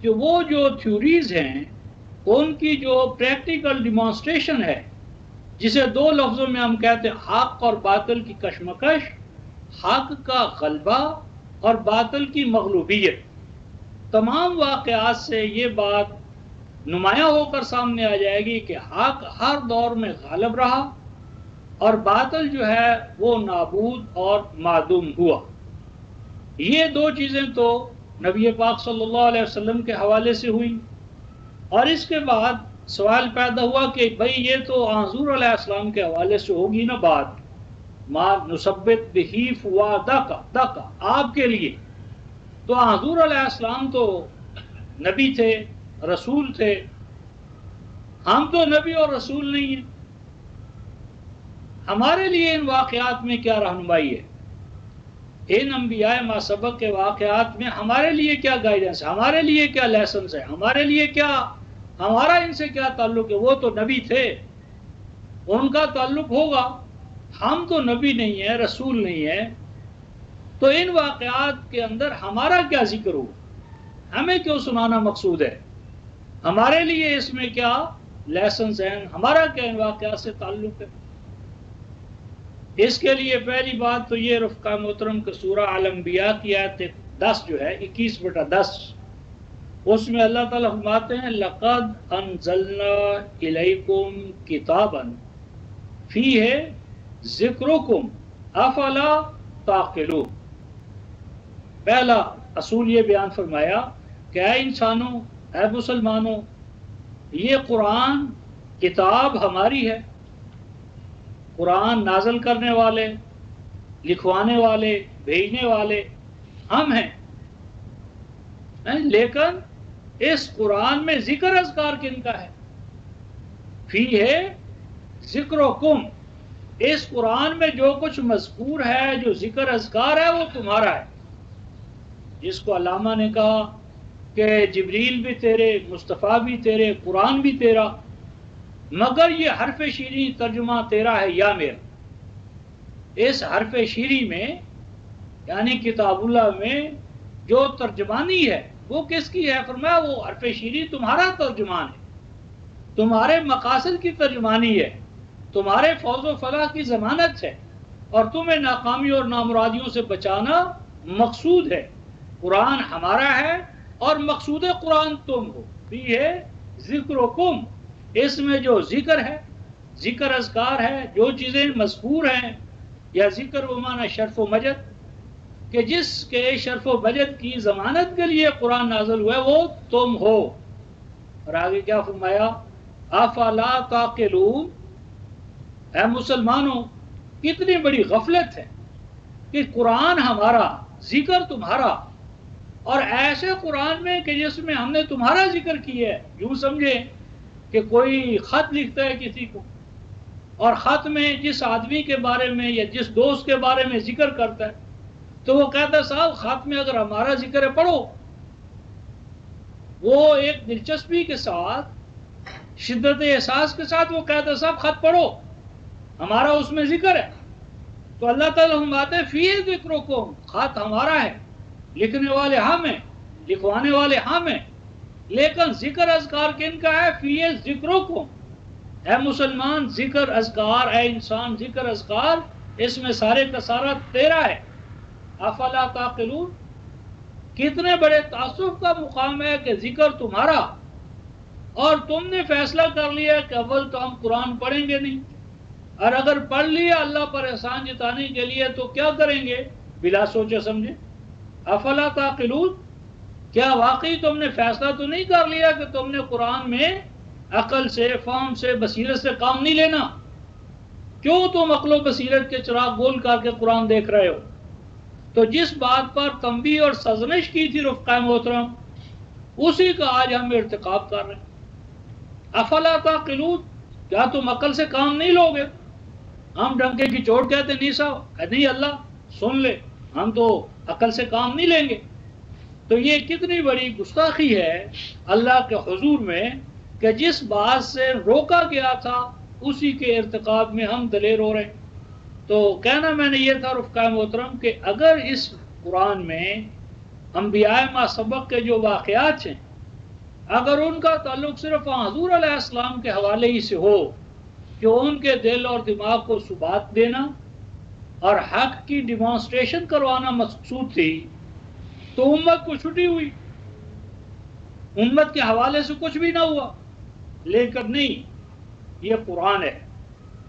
کہ وہ جو تھیوریز ہیں ان کی جو پریکٹیکل ڈیمانسٹریشن ہے، جسے دو لفظوں میں ہم کہتے ہیں حق اور باطل کی کشمکش، حق کا غلبہ اور باطل کی مغلوبیت، تمام واقعات سے یہ بات نمایاں ہو کر سامنے آ جائے گی کہ حق ہر دور میں غالب رہا اور باطل جو ہے وہ نابود اور معدوم ہوا۔ یہ دو چیزیں تو نبی پاک صلی اللہ علیہ وسلم کے حوالے سے ہوئی، اور اس کے بعد سوال پیدا ہوا کہ بھئی یہ تو حضور علیہ السلام کے حوالے سے ہوگی نا بات، ما نثبت بہ فؤادک آپ کے لیے، تو حضور علیہ السلام تو نبی تھے، رسول تھے، ہم تو نبی اور رسول نہیں ہیں، ہمارے لیے ان واقعات میں کیا رہنمائی ہے؟ ان انبیاء ما سبق کے واقعات میں ہمارے لیے کیا گائیڈنس ہے، ہمارے لیے کیا لیسنس ہے، ہمارے لیے کیا، ہمارا ان سے کیا تعلق ہے؟ وہ تو نبی تھے، ان کا تعلق ہوگا، ہم تو نبی نہیں ہیں، رسول نہیں ہیں، تو ان واقعات کے اندر ہمارا کیا ذکر ہو، ہمیں کیوں سنانا مقصود ہے، ہمارے لیے اس میں کیا لیسنس ہیں، ہمارا کیا ان واقعات سے تعلق ہے؟ اس کے لیے پہلی بات تو یہ رفقا محترم کہ سورہ الانبیاء کی آیت 10 جو ہے 21/10، اس میں اللہ تعالیٰ فرماتے ہیں لَقَدْ أَنزَلْنَا إِلَيْكُمْ كِتَابًا فِيهِ ذِكْرُكُمْ أَفَلَا تَعْقِلُونَ۔ پہلا اصول یہ بیان فرمایا کہ اے انسانوں، اے مسلمانوں، یہ قرآن کتاب ہماری ہے، قرآن نازل کرنے والے، لکھوانے والے، بھیجنے والے ہم ہیں، لیکن اس قرآن میں ذکر اذکار کن کا ہے؟ فی ہے ذکرکم، اس قرآن میں جو کچھ مذکور ہے، جو ذکر اذکار ہے، وہ تمہارا ہے، جس کو علامہ نے کہا کہ جبریل بھی تیرے، مصطفیٰ بھی تیرے، قرآن بھی تیرا، مگر یہ حرف شیریں ترجمہ تیرا ہے یا میرا۔ اس حرف شیریں میں یعنی کتاب اللہ میں جو ترجمانی ہے وہ کس کی ہے؟ فرمایا وہ حرف شیریں تمہارا ترجمان ہے، تمہارے مقاصد کی ترجمانی ہے، تمہارے فوز و فلاح کی ضمانت ہے، اور تمہیں ناکامی اور نامرادیوں سے بچانا مقصود ہے۔ قرآن ہمارا ہے اور مقصود قرآن تم ہو، بھی ہے ذکرکم، اس میں جو ذکر ہے، ذکر اذکار ہے، جو چیزیں مذکور ہیں، یا ذکر بمعنی شرف و مجد، کہ جس کے شرف و مجد کی ضمانت کے لیے قرآن نازل ہوا ہے وہ تم ہو۔ اور آگے کیا فرمایا؟ افلا تعقلون، اے مسلمانوں کتنی بڑی غفلت ہے کہ قرآن ہمارا، ذکر تمہارا، اور ایسے قرآن میں کہ جس میں ہم نے تمہارا ذکر کیا ہے۔ یوں سمجھے کہ کوئی خط لکھتا ہے کسی کو، اور خط میں جس آدمی کے بارے میں یا جس دوست کے بارے میں ذکر کرتا ہے تو وہ کہتا ہے صاحب خط میں اگر ہمارا ذکر ہے پڑھو، وہ ایک دلچسپی کے ساتھ، شدت احساس کے ساتھ وہ کہتا ہے صاحب خط پڑھو، ہمارا اس میں ذکر ہے۔ تو اللہ تعالیٰ فرماتے ہیں فی ذکرکم، خط ہمارا ہے، لکھنے والے ہم ہیں، لکھوانے والے ہم ہیں، لیکن ذکر اذکار کن کا ہے؟ فی ذکرکم، اے مسلمان ذکر اذکار، اے انسان ذکر اذکار، اس میں سارے کا سارا تیرا ہے۔ افلا تعقلون، کتنے بڑے تعصب کا مقام ہے کہ ذکر تمہارا، اور تم نے فیصلہ کر لیا کہ اول تو ہم قرآن پڑھیں گے نہیں، اور اگر پڑھ لیا اللہ پر احسان جتانے کے لیے تو کیا کریں گے؟ بلا سوچے سمجھے۔ افلا تعقلون، کیا واقعی تم نے فیصلہ تو نہیں کر لیا کہ تم نے قرآن میں عقل سے، فہم سے، بصیرت سے کام نہیں لینا؟ کیوں تم عقل و بصیرت کے چراغ گول کر کے قرآن دیکھ رہے ہو؟ تو جس بات پر تنبیہ اور سرزنش کی تھی رفقا محترم، اسی کا آج ہم ارتکاب کر رہے ہیں۔ افلا تعقلون، کیا تم عقل سے کام نہیں لوگے؟ ہم ڈنکے کی چوٹ کہتے نہیں صاحب، نہیں اللہ سن لے، ہم تو عقل سے کام نہیں لیں گے۔ تو یہ کتنی بڑی گستاخی ہے اللہ کے حضور میں کہ جس بات سے روکا گیا تھا اسی کے ارتکاب میں ہم دلیر ہو رہے ہیں۔ تو کہنا میں نے یہ تھا رفقائے محترم کہ اگر اس قرآن میں انبیاء ما سبق کے جو واقعات ہیں اگر ان کا تعلق صرف حضور علیہ السلام کے حوالے ہی سے ہو کہ ان کے دل اور دماغ کو ثبات دینا اور حق کی ڈیمانسٹریشن کروانا مقصود تھی تو امت کو چھٹی ہوئی، امت کے حوالے سے کچھ بھی نہ ہوا. لیکن نہیں، یہ قرآن ہے،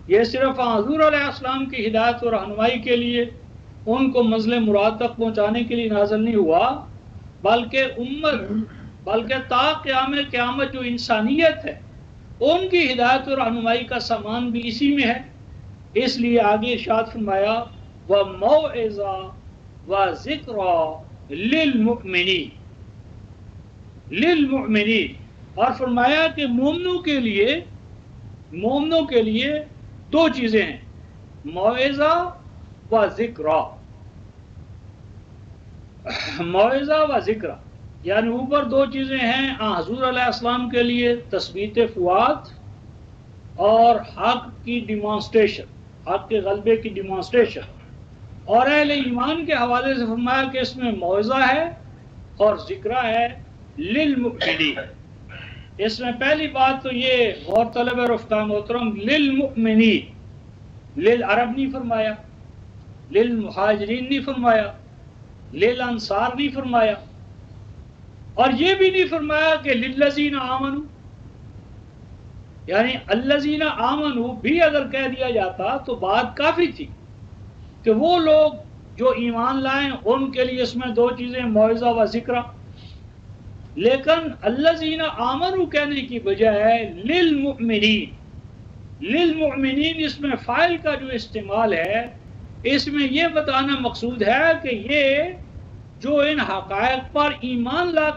یہ صرف حضور علیہ السلام کی ہدایت اور رہنمائی کے لیے، ان کو منزل مراد تک پہنچانے کے لیے نازل نہیں ہوا، بلکہ تا قیامت جو انسانیت ہے ان کی ہدایت اور رہنمائی کا سامان بھی اسی میں ہے. اس لیے آگے ارشاد فرمایا وَمَوْعِظَةٌ وَذِكْرَىٰ لِلْمُؤْمِنِينَ، اور فرمایا کہ مومنوں کے لیے دو چیزیں ہیں، موعظہ و ذکرہ. موعظہ و ذکرہ یعنی اوپر دو چیزیں ہیں حضور علیہ السلام کے لیے، تثبیت فؤاد اور حق کی ڈیمانسٹریشن، حق کے غلبے کی ڈیمانسٹریشن. اور اہل ایمان کے حوالے سے فرمایا کہ اس میں موعظہ ہے اور ذکرہ ہے للمؤمنین. اس میں پہلی بات تو یہ غور طلب ہے رفقائے محترم، للمؤمنین، للعرب نہیں فرمایا، للمہاجرین نہیں فرمایا، للانصار نہیں فرمایا، اور یہ بھی نہیں فرمایا کہ للذین آمنوا. یعنی الذین آمنوا بھی اگر کہہ دیا جاتا تو بات کافی تھی کہ وہ لوگ جو ایمان لائیں ان کے لیے اس میں دو چیزیں موعظہ و ذکرہ. لیکن الذین آمنوا کہنے کی بجائے للمؤمنین، للمؤمنین اس میں فاعل کا جو استعمال ہے اس میں یہ بتانا مقصود ہے کہ یہ جو ان حقائق پر ایمان لا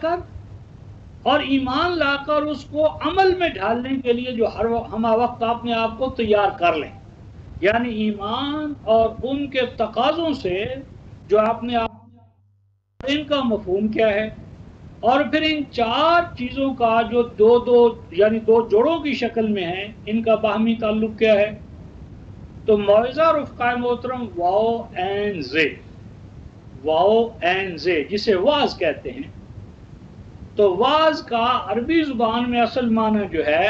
کر اس کو عمل میں ڈھالنے کے لیے جو ہمہ وقت اپنے آپ کو تیار کر لیں، یعنی ایمان اور ان کے تقاضوں سے جو اپنے آپ، ان کا مفہوم کیا ہے، اور پھر ان چار چیزوں کا جو یعنی دو جوڑوں کی شکل میں ہیں ان کا باہمی تعلق کیا ہے. تو موعظہ رفقائے محترم واو این زے جسے واعظ کہتے ہیں، تو واعظ کا عربی زبان میں اصل معنی جو ہے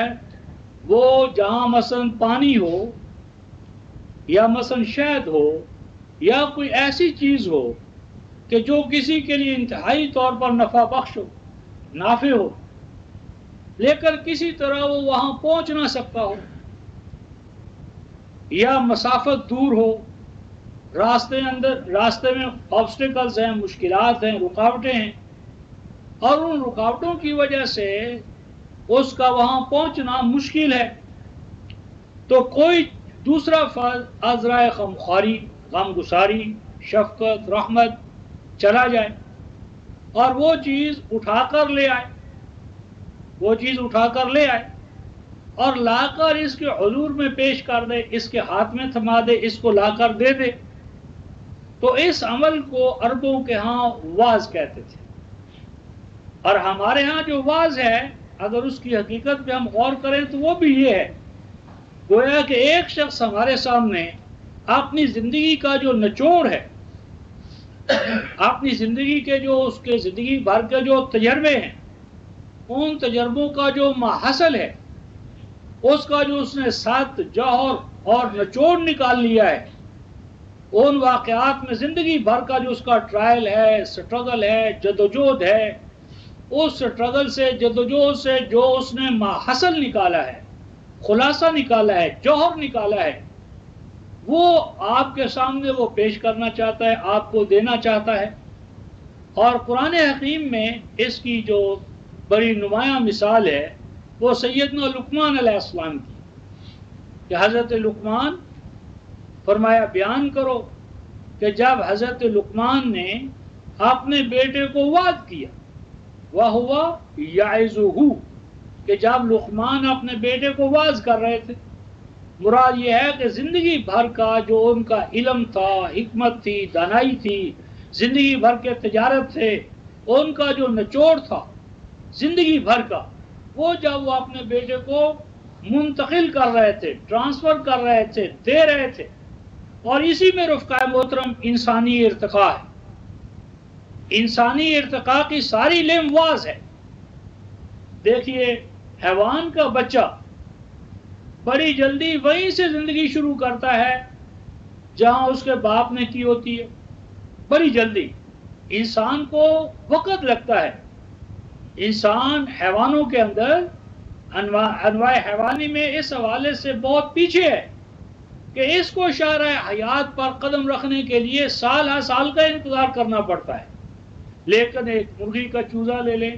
وہ جہاں مثلا پانی ہو یا مثلا شہد ہو یا کوئی ایسی چیز ہو کہ جو کسی کے لیے انتہائی طور پر نفع بخش ہو، نافع ہو، لیکن کسی طرح وہ وہاں پہنچ نہ سکتا ہو، یا مسافت دور ہو، راستے میں آبسٹیکلز ہیں، مشکلات ہیں، رکاوٹیں ہیں، اور ان رکاوٹوں کی وجہ سے اس کا وہاں پہنچنا مشکل ہے، تو کوئی دوسرا عذرائے غمخواری، غمگساری، شفقت، رحمت چلا جائے اور وہ چیز اٹھا کر لے آئے اور لا کر اس کے حضور میں پیش کر دے، اس کے ہاتھ میں تھما دے، اس کو لا کر دے دے، تو اس عمل کو عربوں کے ہاں واعظ کہتے تھے. اور ہمارے ہاں جو واعظ ہے اگر اس کی حقیقت پہ ہم غور کریں تو وہ بھی یہ ہے، گویا کہ ایک شخص ہمارے سامنے اپنی زندگی کا جو نچوڑ ہے، اپنی زندگی کے جو اس کے زندگی بھر کے جو تجربے ہیں، ان تجربوں کا جو ماحصل ہے، اس کا جو اس نے ساتھ جوہر اور نچوڑ نکال لیا ہے، ان واقعات میں زندگی بھر کا جو اس کا ٹرائل ہے، سٹرگل ہے، جدوجہد ہے، اس سٹرگل سے، جدوجہد سے جو اس نے ماحصل نکالا ہے، خلاصہ نکالا ہے، جوہر نکالا ہے، وہ آپ کے سامنے وہ پیش کرنا چاہتا ہے، آپ کو دینا چاہتا ہے. اور قرآن حکیم میں اس کی جو بڑی نمایاں مثال ہے وہ سیدنا لقمان علیہ السلام کی، کہ حضرت لقمان فرمایا بیان کرو کہ جب حضرت لقمان نے اپنے بیٹے کو وعظ کیا، وَهُوَ يَعِظُهُ، کہ جب لقمان اپنے بیٹے کو وعظ کر رہے تھے، مراد یہ ہے کہ زندگی بھر کا جو ان کا علم تھا، حکمت تھی، دانائی تھی، زندگی بھر کے تجارت تھے، ان کا جو نچوڑ تھا زندگی بھر کا، وہ جب وہ اپنے بیٹے کو منتقل کر رہے تھے، ٹرانسفر کر رہے تھے، دے رہے تھے، اور اسی میں رفقائے محترم انسانی ارتقاء ہے. انسانی ارتقاء کی ساری لم واز ہے. دیکھیے حیوان کا بچہ بڑی جلدی وہیں سے زندگی شروع کرتا ہے جہاں اس کے باپ نے کی ہوتی ہے، بڑی جلدی. انسان کو وقت لگتا ہے. انسان حیوانوں کے اندر انواع حیوانی میں اس حوالے سے بہت پیچھے ہے کہ اس کو شاہراہ حیات پر قدم رکھنے کے لیے سال ہر سال کا انتظار کرنا پڑتا ہے. لیکن ایک مرغی کا چوزا لے لیں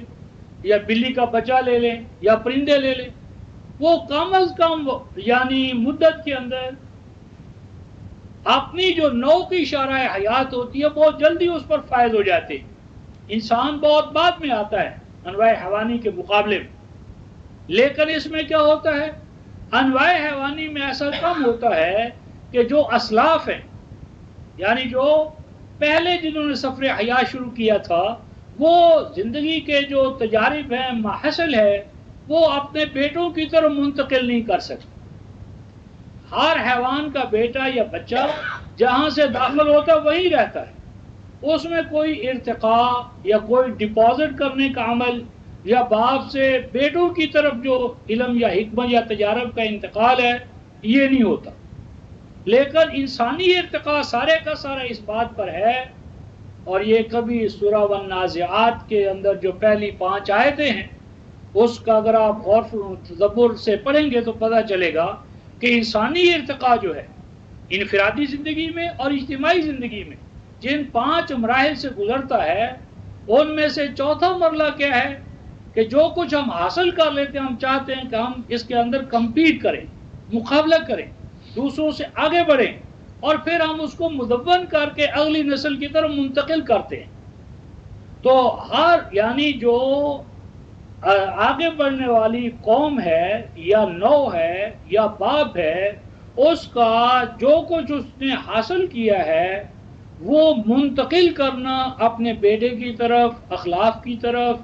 یا بلی کا بچہ لے لیں یا پرندے لے لیں، وہ کم از کم یعنی مدت کے اندر اپنی جو نو کی شاہراہ حیات ہوتی ہے بہت جلدی اس پر فائز ہو جاتے ہیں. انسان بہت بعد میں آتا ہے انواع حیوانی کے مقابلے میں. لیکن اس میں کیا ہوتا ہے، انواع حیوانی میں ایسا کم ہوتا ہے کہ جو اسلاف ہیں، یعنی جو پہلے جنہوں نے سفر حیات شروع کیا تھا، وہ زندگی کے جو تجارب ہیں، محاصل ہے، وہ اپنے بیٹوں کی طرف منتقل نہیں کر سکتے. ہر حیوان کا بیٹا یا بچہ جہاں سے داخل ہوتا ہے وہیں رہتا ہے. اس میں کوئی ارتقاء یا کوئی ڈپازٹ کرنے کا عمل یا باپ سے بیٹوں کی طرف جو علم یا حکمت یا تجارب کا انتقال ہے یہ نہیں ہوتا. لیکن انسانی ارتقاء سارے کا سارا اس بات پر ہے، اور یہ کبھی سورہ والنازعات کے اندر جو پہلی 5 آیتیں ہیں اس کا اگر آپ غور تدبر سے پڑھیں گے تو پتہ چلے گا کہ انسانی ارتقاء جو ہے انفرادی زندگی میں اور اجتماعی زندگی میں جن 5 مراحل سے گزرتا ہے، ان میں سے چوتھا مرحلہ کیا ہے کہ جو کچھ ہم حاصل کر لیتے ہیں ہم چاہتے ہیں کہ ہم اس کے اندر کمپیٹ کریں، مقابلہ کریں، دوسروں سے آگے بڑھیں، اور پھر ہم اس کو مدون کر کے اگلی نسل کی طرف منتقل کرتے ہیں. تو ہر یعنی جو آگے بڑھنے والی قوم ہے یا نو ہے یا باپ ہے، اس کا جو کچھ اس نے حاصل کیا ہے وہ منتقل کرنا اپنے بیٹے کی طرف، اخلاق کی طرف،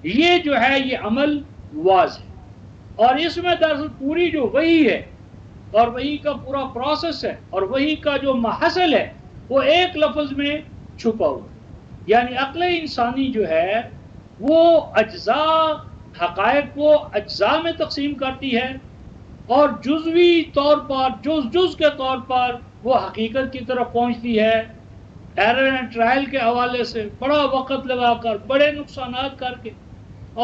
یہ جو ہے یہ عمل واز ہے. اور اس میں دراصل پوری جو وحی ہے اور وحی کا پورا پروسیس ہے اور وحی کا جو محصل ہے وہ ایک لفظ میں چھپا ہوا. یعنی عقل انسانی جو ہے وہ اجزاء حقائق کو اجزاء میں تقسیم کرتی ہے اور جزوی طور پر جز کے طور پر وہ حقیقت کی طرف پہنچتی ہے. ایرر اینڈ ٹرائل کے حوالے سے بڑا وقت لگا کر، بڑے نقصانات کر کے،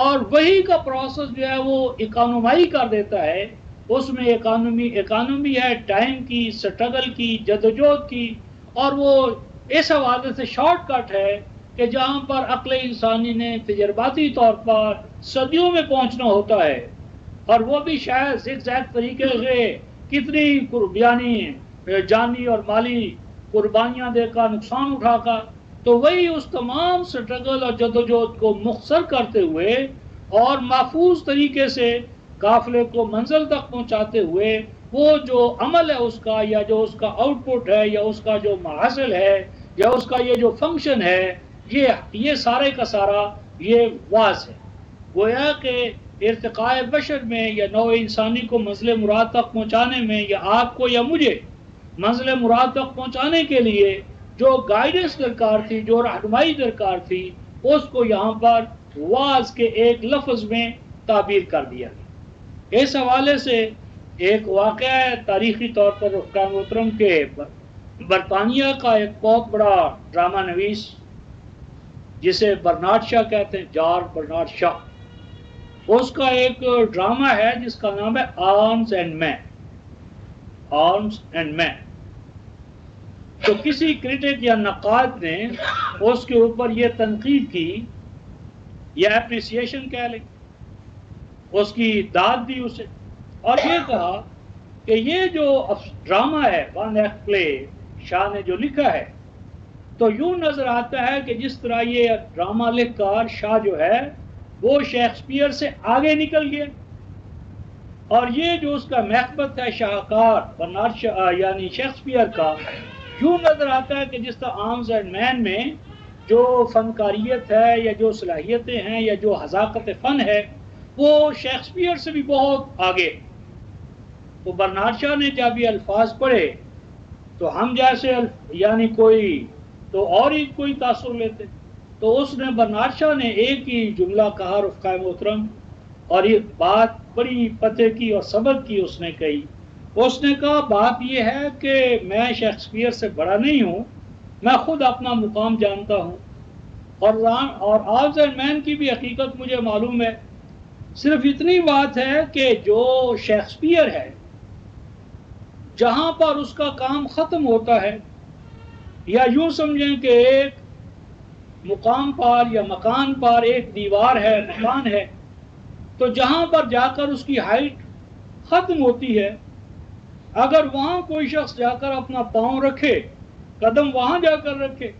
اور وہی کا پروسیس جو ہے وہ اکانومائی کر دیتا ہے. اس میں اکانومی ہے ٹائم کی، سٹرگل کی، جدوجہد کی، اور وہ اس حوالے سے شارٹ کٹ ہے کہ جہاں پر عقل انسانی نے تجرباتی طور پر صدیوں میں پہنچنا ہوتا ہے، اور وہ بھی شاید زگ زیگ طریقے سے کتنی یعنی جانی اور مالی قربانیاں دے کر، نقصان اٹھا کر، تو وہی اس تمام سٹرگل اور جدوجہد کو مختصر کرتے ہوئے اور محفوظ طریقے سے قافلے کو منزل تک پہنچاتے ہوئے وہ جو عمل ہے اس کا، یا جو اس کا آؤٹ پٹ ہے، یا اس کا جو محاصل ہے، یا اس کا یہ جو فنکشن ہے، یہ سارے کا سارا یہ واز ہے. گویا کہ ارتقاء بشر میں یا نوع انسانی کو منزل مراد تک پہنچانے میں، یا آپ کو یا مجھے منزل مراد تک پہنچانے کے لیے جو گائیڈنس درکار تھی، جو رہنمائی درکار تھی، اس کو یہاں پر واز کے ایک لفظ میں تعبیر کر دیا گیا. اس حوالے سے ایک واقعہ ہے تاریخی طور پر رفقائے محترم کے برطانیہ کا ایک بہت بڑا ڈرامہ نویس جسے برنارڈ شاہ کہتے ہیں، جارج برنارڈ شاہ، اس کا ایک ڈرامہ ہے جس کا نام ہے arms and man. Arms and man. تو کسی کرٹک یا نقاد نے اس کے اوپر یہ تنقید کی یا اپریسیشن کہہ لیں، اس کی داد دی اسے، اور یہ کہا کہ یہ جو ڈرامہ ہے ون ایکٹ پلے شاہ نے جو لکھا ہے، تو یوں نظر آتا ہے کہ جس طرح یہ ڈرامہ لکھ کر شاہ جو ہے وہ شیکسپیئر سے آگے نکل گیا، اور یہ جو اس کا محبت ہے شاہکار برنارڈ شاہ یعنی شیکسپیئر کا، یوں نظر آتا ہے کہ جس طرح آرمز اینڈ مین میں جو فنکاریت ہے یا جو صلاحیتیں ہیں یا جو حذاقت فن ہے وہ شیکسپیئر سے بھی بہت آگے. تو برنارڈ شاہ نے جب یہ الفاظ پڑھے تو ہم جیسے یعنی کوئی تو اور ہی کوئی تاثر لیتے. تو اس نے برنارد شاہ نے ایک ہی جملہ کہا رفقائے محترم، اور یہ بات بڑی پتے کی اور سبق کی اس نے کہی. اس نے کہا بات یہ ہے کہ میں شیکسپیئر سے بڑا نہیں ہوں، میں خود اپنا مقام جانتا ہوں، اور آرز اینڈ مین کی بھی حقیقت مجھے معلوم ہے. صرف اتنی بات ہے کہ جو شیکسپیئر ہے جہاں پر اس کا کام ختم ہوتا ہے، یا یوں سمجھیں کہ ایک مقام پر یا مکان پر ایک دیوار ہے، مکان ہے، تو جہاں پر جا کر اس کی ہائٹ ختم ہوتی ہے، اگر وہاں کوئی شخص جا کر اپنا پاؤں رکھے، قدم وہاں جا کر رکھے،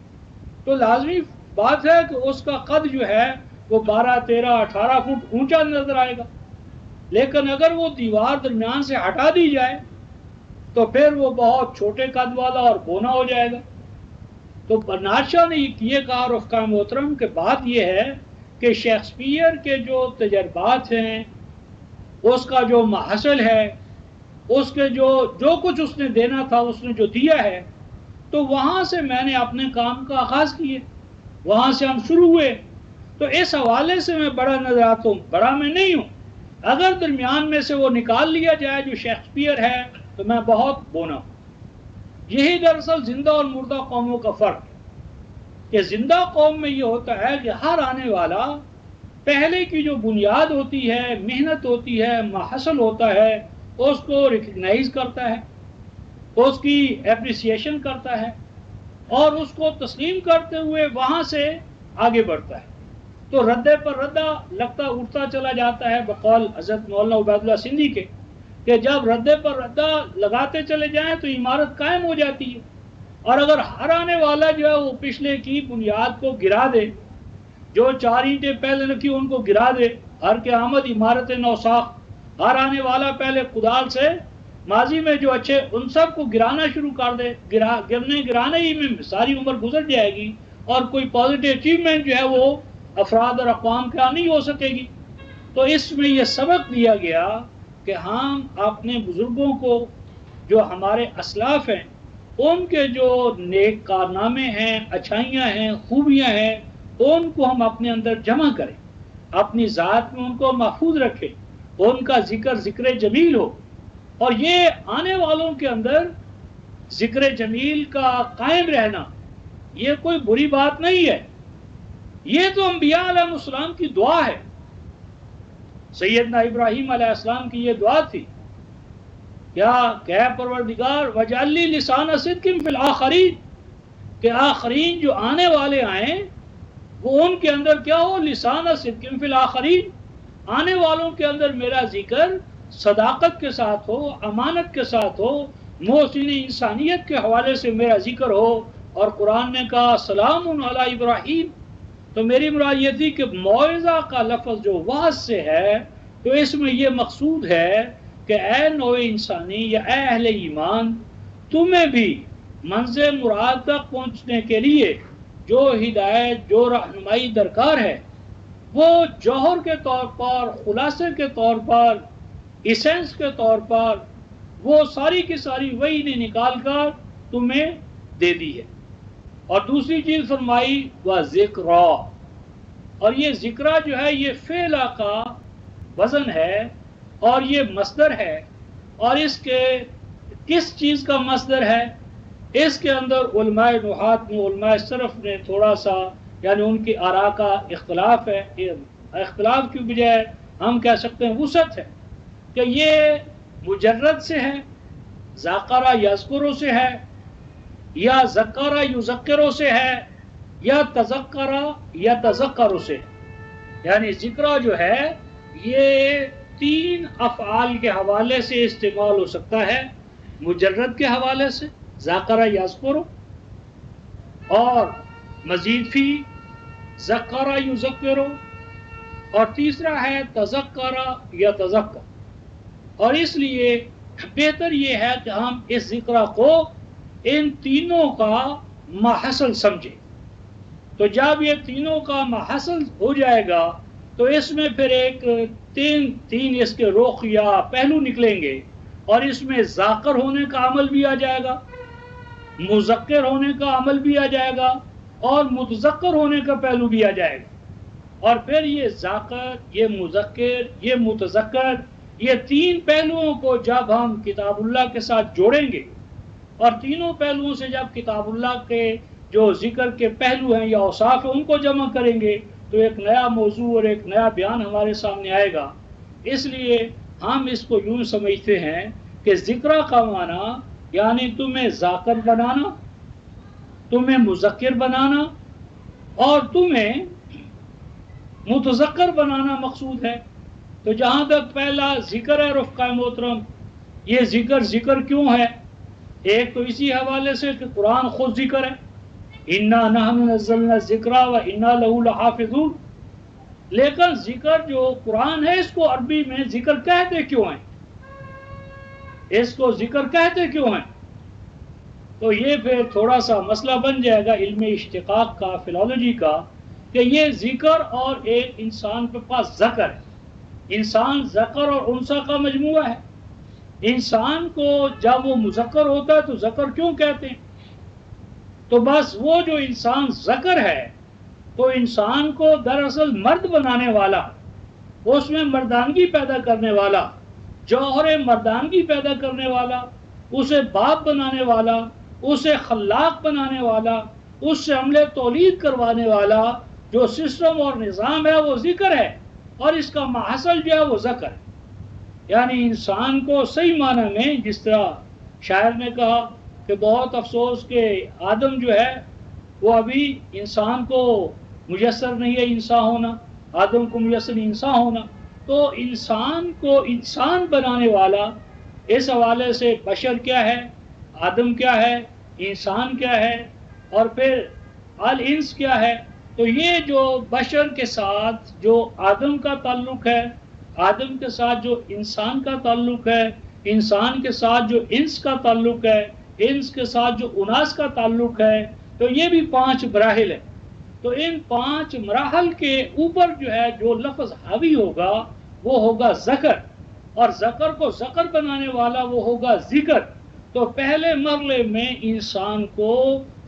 تو لازمی بات ہے کہ اس کا قد جو ہے وہ 12 13 18 فٹ اونچا نظر آئے گا. لیکن اگر وہ دیوار درمیان سے ہٹا دی جائے تو پھر وہ بہت چھوٹے قد والا اور بونا ہو جائے گا. تو برنارد شاہ نے یہ کہا رفقائے محترم کہ بات یہ ہے کہ شیکسپیئر کے جو تجربات ہیں، اس کا جو محصل ہے، اس کے جو کچھ اس نے دینا تھا اس نے جو دیا ہے، تو وہاں سے میں نے اپنے کام کا آغاز کیے، وہاں سے ہم شروع ہوئے. تو اس حوالے سے میں بڑا نظر آتا ہوں، بڑا میں نہیں ہوں. اگر درمیان میں سے وہ نکال لیا جائے جو شیکسپیئر ہے تو میں بہت بونا ہوں. یہی دراصل زندہ اور مردہ قوموں کا فرق ہے کہ زندہ قوم میں یہ ہوتا ہے کہ ہر آنے والا پہلے کی جو بنیاد ہوتی ہے، محنت ہوتی ہے، محصل ہوتا ہے، اس کو ریکگنائز کرتا ہے، اس کی اپریسیشن کرتا ہے، اور اس کو تسلیم کرتے ہوئے وہاں سے آگے بڑھتا ہے. تو ردے پر ردہ لگتا اٹھتا چلا جاتا ہے، بقول حضرت مولانا عبید اللہ سندھی کے، کہ جب ردے پر ردہ لگاتے چلے جائیں تو عمارت قائم ہو جاتی ہے. اور اگر ہر آنے والا جو ہے وہ پچھلے کی بنیاد کو گرا دے، جو 4 اینٹیں پہلے رکھی ان کو گرا دے، ہر کے آمد عمارت نوساخ، ہر آنے والا پہلے کدال سے ماضی میں جو اچھے ان سب کو گرانا شروع کر دے، گرانے ہی میں ساری عمر گزر جائے گی، اور کوئی پازیٹیو اچیومنٹ جو ہے وہ افراد اور اقوام کا نہیں ہو سکے گی. تو اس میں یہ سبق دیا گیا کہ ہم اپنے بزرگوں کو، جو ہمارے اسلاف ہیں، ان کے جو نیک کارنامے ہیں، اچھائیاں ہیں، خوبیاں ہیں، ان کو ہم اپنے اندر جمع کریں، اپنی ذات میں ان کو محفوظ رکھیں، ان کا ذکر جمیل ہو. اور یہ آنے والوں کے اندر ذکر جمیل کا قائم رہنا یہ کوئی بری بات نہیں ہے. یہ تو انبیاء علیہ السلام کی دعا ہے. سیدنا ابراہیم علیہ السلام کی یہ دعا تھی، کیا کہ پروردگار وجعل لی لسان صدق فی الآخرین، کہ آخرین جو آنے والے آئیں وہ ان کے اندر کیا ہو، لسان صدق فی الآخرین، آنے والوں کے اندر میرا ذکر صداقت کے ساتھ ہو، امانت کے ساتھ ہو، محسن انسانیت کے حوالے سے میرا ذکر ہو. اور قرآن نے کہا سلام علی ابراہیم، تو میری مراد یہ تھی کہ موعظہ کا لفظ جو وعظ سے ہے تو اس میں یہ مقصود ہے کہ اے نوع انسانی یا اے اہل ایمان، تمہیں بھی منزل مراد تک پہنچنے کے لیے جو ہدایت، جو رہنمائی درکار ہے، وہ جوہر کے طور پر، خلاصے کے طور پر، ایسنس کے طور پر، وہ ساری کی ساری وہی نے نکال کر تمہیں دے دی ہے. اور دوسری چیز فرمائی وہ ذکر، اور یہ ذکرہ جو ہے یہ فعل کا وزن ہے اور یہ مصدر ہے. اور اس کے کس چیز کا مصدر ہے؟ اس کے اندر علماء نحات نے، علماء صرف نے تھوڑا سا یعنی ان کی آراء کا اختلاف ہے. اختلاف کی بجائے ہم کہہ سکتے ہیں وسعت ہے کہ یہ مجرد سے ہے، ذاکرہ یذکرو سے ہے، یا ذکرہ یذکرو سے ہے، یا تذکرہ یا تذکرو سے ہے. یعنی ذکرہ جو ہے یہ 3 افعال کے حوالے سے استعمال ہو سکتا ہے، مجرد کے حوالے سے ذاکرہ یذکرو، اور مزید فی ذکرہ یذکرو، اور تیسرا ہے تذکرہ یا تذکر. اور اس لیے بہتر یہ ہے کہ ہم اس ذکرہ کو ان تینوں کا محصل سمجھیں. تو جب یہ تینوں کا محصل ہو جائے گا تو اس میں پھر ایک تین اس کے رخ یا پہلو نکلیں گے، اور اس میں ذاکر ہونے کا عمل بھی آ جائے گا، مذکر ہونے کا عمل بھی آ جائے گا اور متذکر ہونے کا پہلو بھی آ جائے گا، اور پھر یہ ذاکر، یہ مذکر، یہ متذکر، یہ تین پہلوؤں کو جب ہم کتاب اللہ کے ساتھ جوڑیں گے اور تینوں پہلوؤں سے جب کتاب اللہ کے جو ذکر کے پہلو ہیں یا اوصاف ہیں ان کو جمع کریں گے تو ایک نیا موضوع اور ایک نیا بیان ہمارے سامنے آئے گا۔ اس لیے ہم اس کو یوں سمجھتے ہیں کہ ذکر کا معنی یعنی تمہیں ذاکر بنانا، تمہیں مذکر بنانا اور تمہیں متذکر بنانا مقصود ہے۔ تو جہاں تک پہلا ذکر ہے رفقائے محترم، یہ ذکر کیوں ہے؟ ایک تو اسی حوالے سے کہ قرآن خود ذکر ہے، اِنَّا نَحْنُ نَزَّلْنَا الذِّكْرَ وَإِنَّا لَهُ لَحَافِظُونَ، لیکن ذکر جو قرآن ہے اس کو عربی میں ذکر کہتے کیوں ہیں؟ اس کو ذکر کہتے کیوں ہیں؟ تو یہ پھر تھوڑا سا مسئلہ بن جائے گا علم اشتقاق کا، فلالوجی کا، کہ یہ ذکر اور ایک انسان کے پاس ذکر ہے، انسان ذکر اور انثی کا مجموعہ ہے۔ انسان کو جب وہ مذکر ہوتا ہے تو ذکر کیوں کہتے ہیں؟ تو بس وہ جو انسان ذکر ہے تو انسان کو دراصل مرد بنانے والا، اس میں مردانگی پیدا کرنے والا، جوہر مردانگی پیدا کرنے والا، اسے باپ بنانے والا، اسے خلاق بنانے والا، اس سے عمل تولید کروانے والا جو سسٹم اور نظام ہے وہ ذکر ہے، اور اس کا محصل جو ہے وہ ذکر ہے۔ یعنی انسان کو صحیح معنی میں، جس طرح شاعر نے کہا کہ بہت افسوس کہ آدم جو ہے وہ ابھی انسان کو میسر نہیں ہے انسان ہونا، آدم کو میسر انسان ہونا، تو انسان کو انسان بنانے والا، اس حوالے سے بشر کیا ہے، آدم کیا ہے، انسان کیا ہے، اور پھر الانس کیا ہے۔ تو یہ جو بشر کے ساتھ جو آدم کا تعلق ہے، آدم کے ساتھ جو انسان کا تعلق ہے، انسان کے ساتھ جو انس کا تعلق ہے، انس کے ساتھ جو اناس کا تعلق ہے، تو یہ بھی 5 مراحل ہیں۔ تو ان 5 مراحل کے اوپر جو ہے جو لفظ حاوی ہوگا وہ ہوگا ذکر، اور ذکر کو ذکر بنانے والا وہ ہوگا ذکر۔ تو پہلے مرحلے میں انسان کو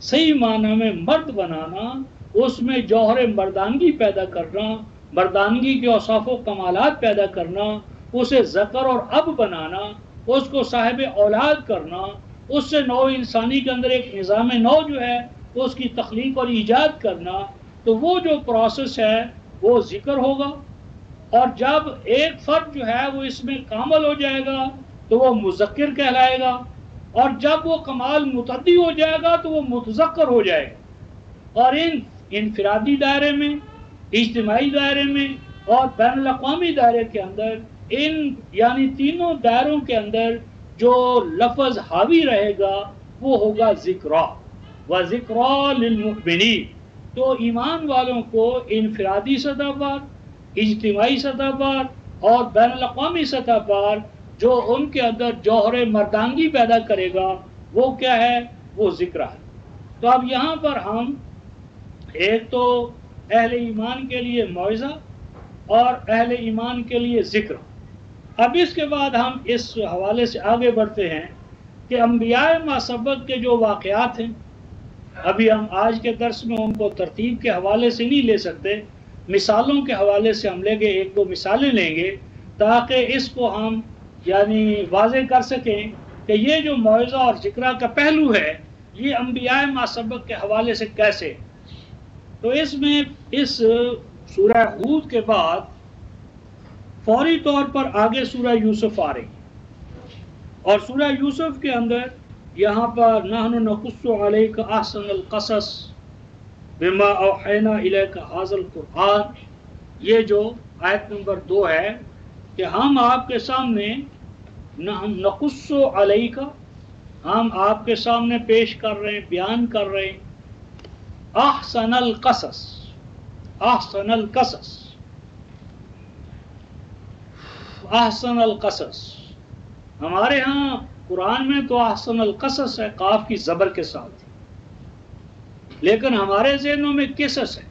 صحیح معنی میں مرد بنانا، اس میں جوہر مردانگی پیدا کرنا، مردانگی کے اوصاف و کمالات پیدا کرنا، اسے ذکر اور اب بنانا، اس کو صاحب اولاد کرنا، اس سے نوع انسانی کے اندر ایک نظام نو جو ہے اس کی تخلیق اور ایجاد کرنا، تو وہ جو پروسیس ہے وہ ذکر ہوگا۔ اور جب ایک فرد جو ہے وہ اس میں کامل ہو جائے گا تو وہ مذکر کہلائے گا، اور جب وہ کمال متعدی ہو جائے گا تو وہ متذکر ہو جائے گا۔ اور ان انفرادی دائرے میں، اجتماعی دائرے میں اور بین الاقوامی دائرے کے اندر، ان یعنی تینوں دائروں کے اندر جو لفظ حاوی رہے گا وہ ہوگا ذکرہ وَذِكْرَى لِلْمُؤْمِنِينَ۔ تو ایمان والوں کو انفرادی سطح پر، اجتماعی سطح پر اور بین الاقوامی سطح پر جو ان کے اندر جوہر مردانگی پیدا کرے گا وہ کیا ہے؟ وہ ذکر ہے۔ تو اب یہاں پر ہم ایک تو اہل ایمان کے لیے موعظہ اور اہل ایمان کے لیے ذکر، اب اس کے بعد ہم اس حوالے سے آگے بڑھتے ہیں کہ انبیاء ما سبق کے جو واقعات ہیں، ابھی ہم آج کے درس میں ان کو ترتیب کے حوالے سے نہیں لے سکتے، مثالوں کے حوالے سے ہم لیں گے، 1-2 مثالیں لیں گے تاکہ اس کو ہم یعنی واضح کر سکیں کہ یہ جو موعظہ اور ذکرہ کا پہلو ہے یہ انبیاء ما سبق کے حوالے سے کیسے۔ تو اس میں اس سورہ ہود کے بعد فوری طور پر آگے سورہ یوسف آ رہی ہے، اور سورہ یوسف کے اندر یہاں پر نحن نقص علیک احسن القصص بما اوحینا الیک ھذا القرآن، یہ جو آیت نمبر 2 ہے کہ ہم آپ کے سامنے نقص علیک، ہم آپ کے سامنے پیش کر رہے ہیں، بیان کر رہے ہیں احسن القصص، احسن القصص، احسن القصص۔ ہمارے ہاں قرآن میں تو احسن القصص ہے قاف کی زبر کے ساتھ، لیکن ہمارے ذہنوں میں قصص ہے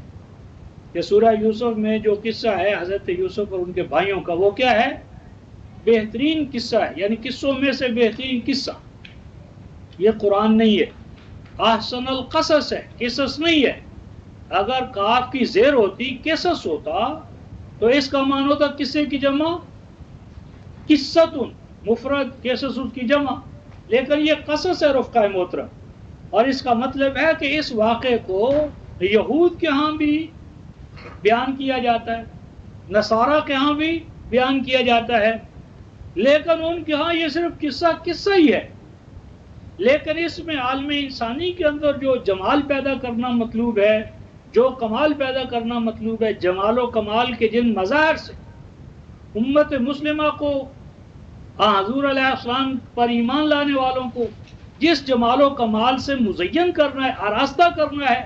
کہ سورہ یوسف میں جو قصہ ہے حضرت یوسف اور ان کے بھائیوں کا، وہ کیا ہے؟ بہترین قصہ ہے، یعنی قصوں میں سے بہترین قصہ۔ یہ قرآن نہیں ہے، احسن القصص ہے، قصص نہیں ہے۔ اگر کاف کی زیر ہوتی قصص ہوتا تو اس کا معنی ہوتا قصے کی جمع قصتن، مفرد قصص کی جمع، لیکن یہ قصص ہے رفقہ محترم، اور اس کا مطلب ہے کہ اس واقعے کو یہود کے ہاں بھی بیان کیا جاتا ہے، نصارہ کے ہاں بھی بیان کیا جاتا ہے، لیکن ان کے ہاں یہ صرف قصہ ہی ہے، لیکن اس میں عالم انسانی کے اندر جو جمال پیدا کرنا مطلوب ہے، جو کمال پیدا کرنا مطلوب ہے، جمال و کمال کے جن مظاہر سے امت مسلمہ کو، حضور علیہ السلام پر ایمان لانے والوں کو جس جمال و کمال سے مزین کرنا ہے، آراستہ کرنا ہے،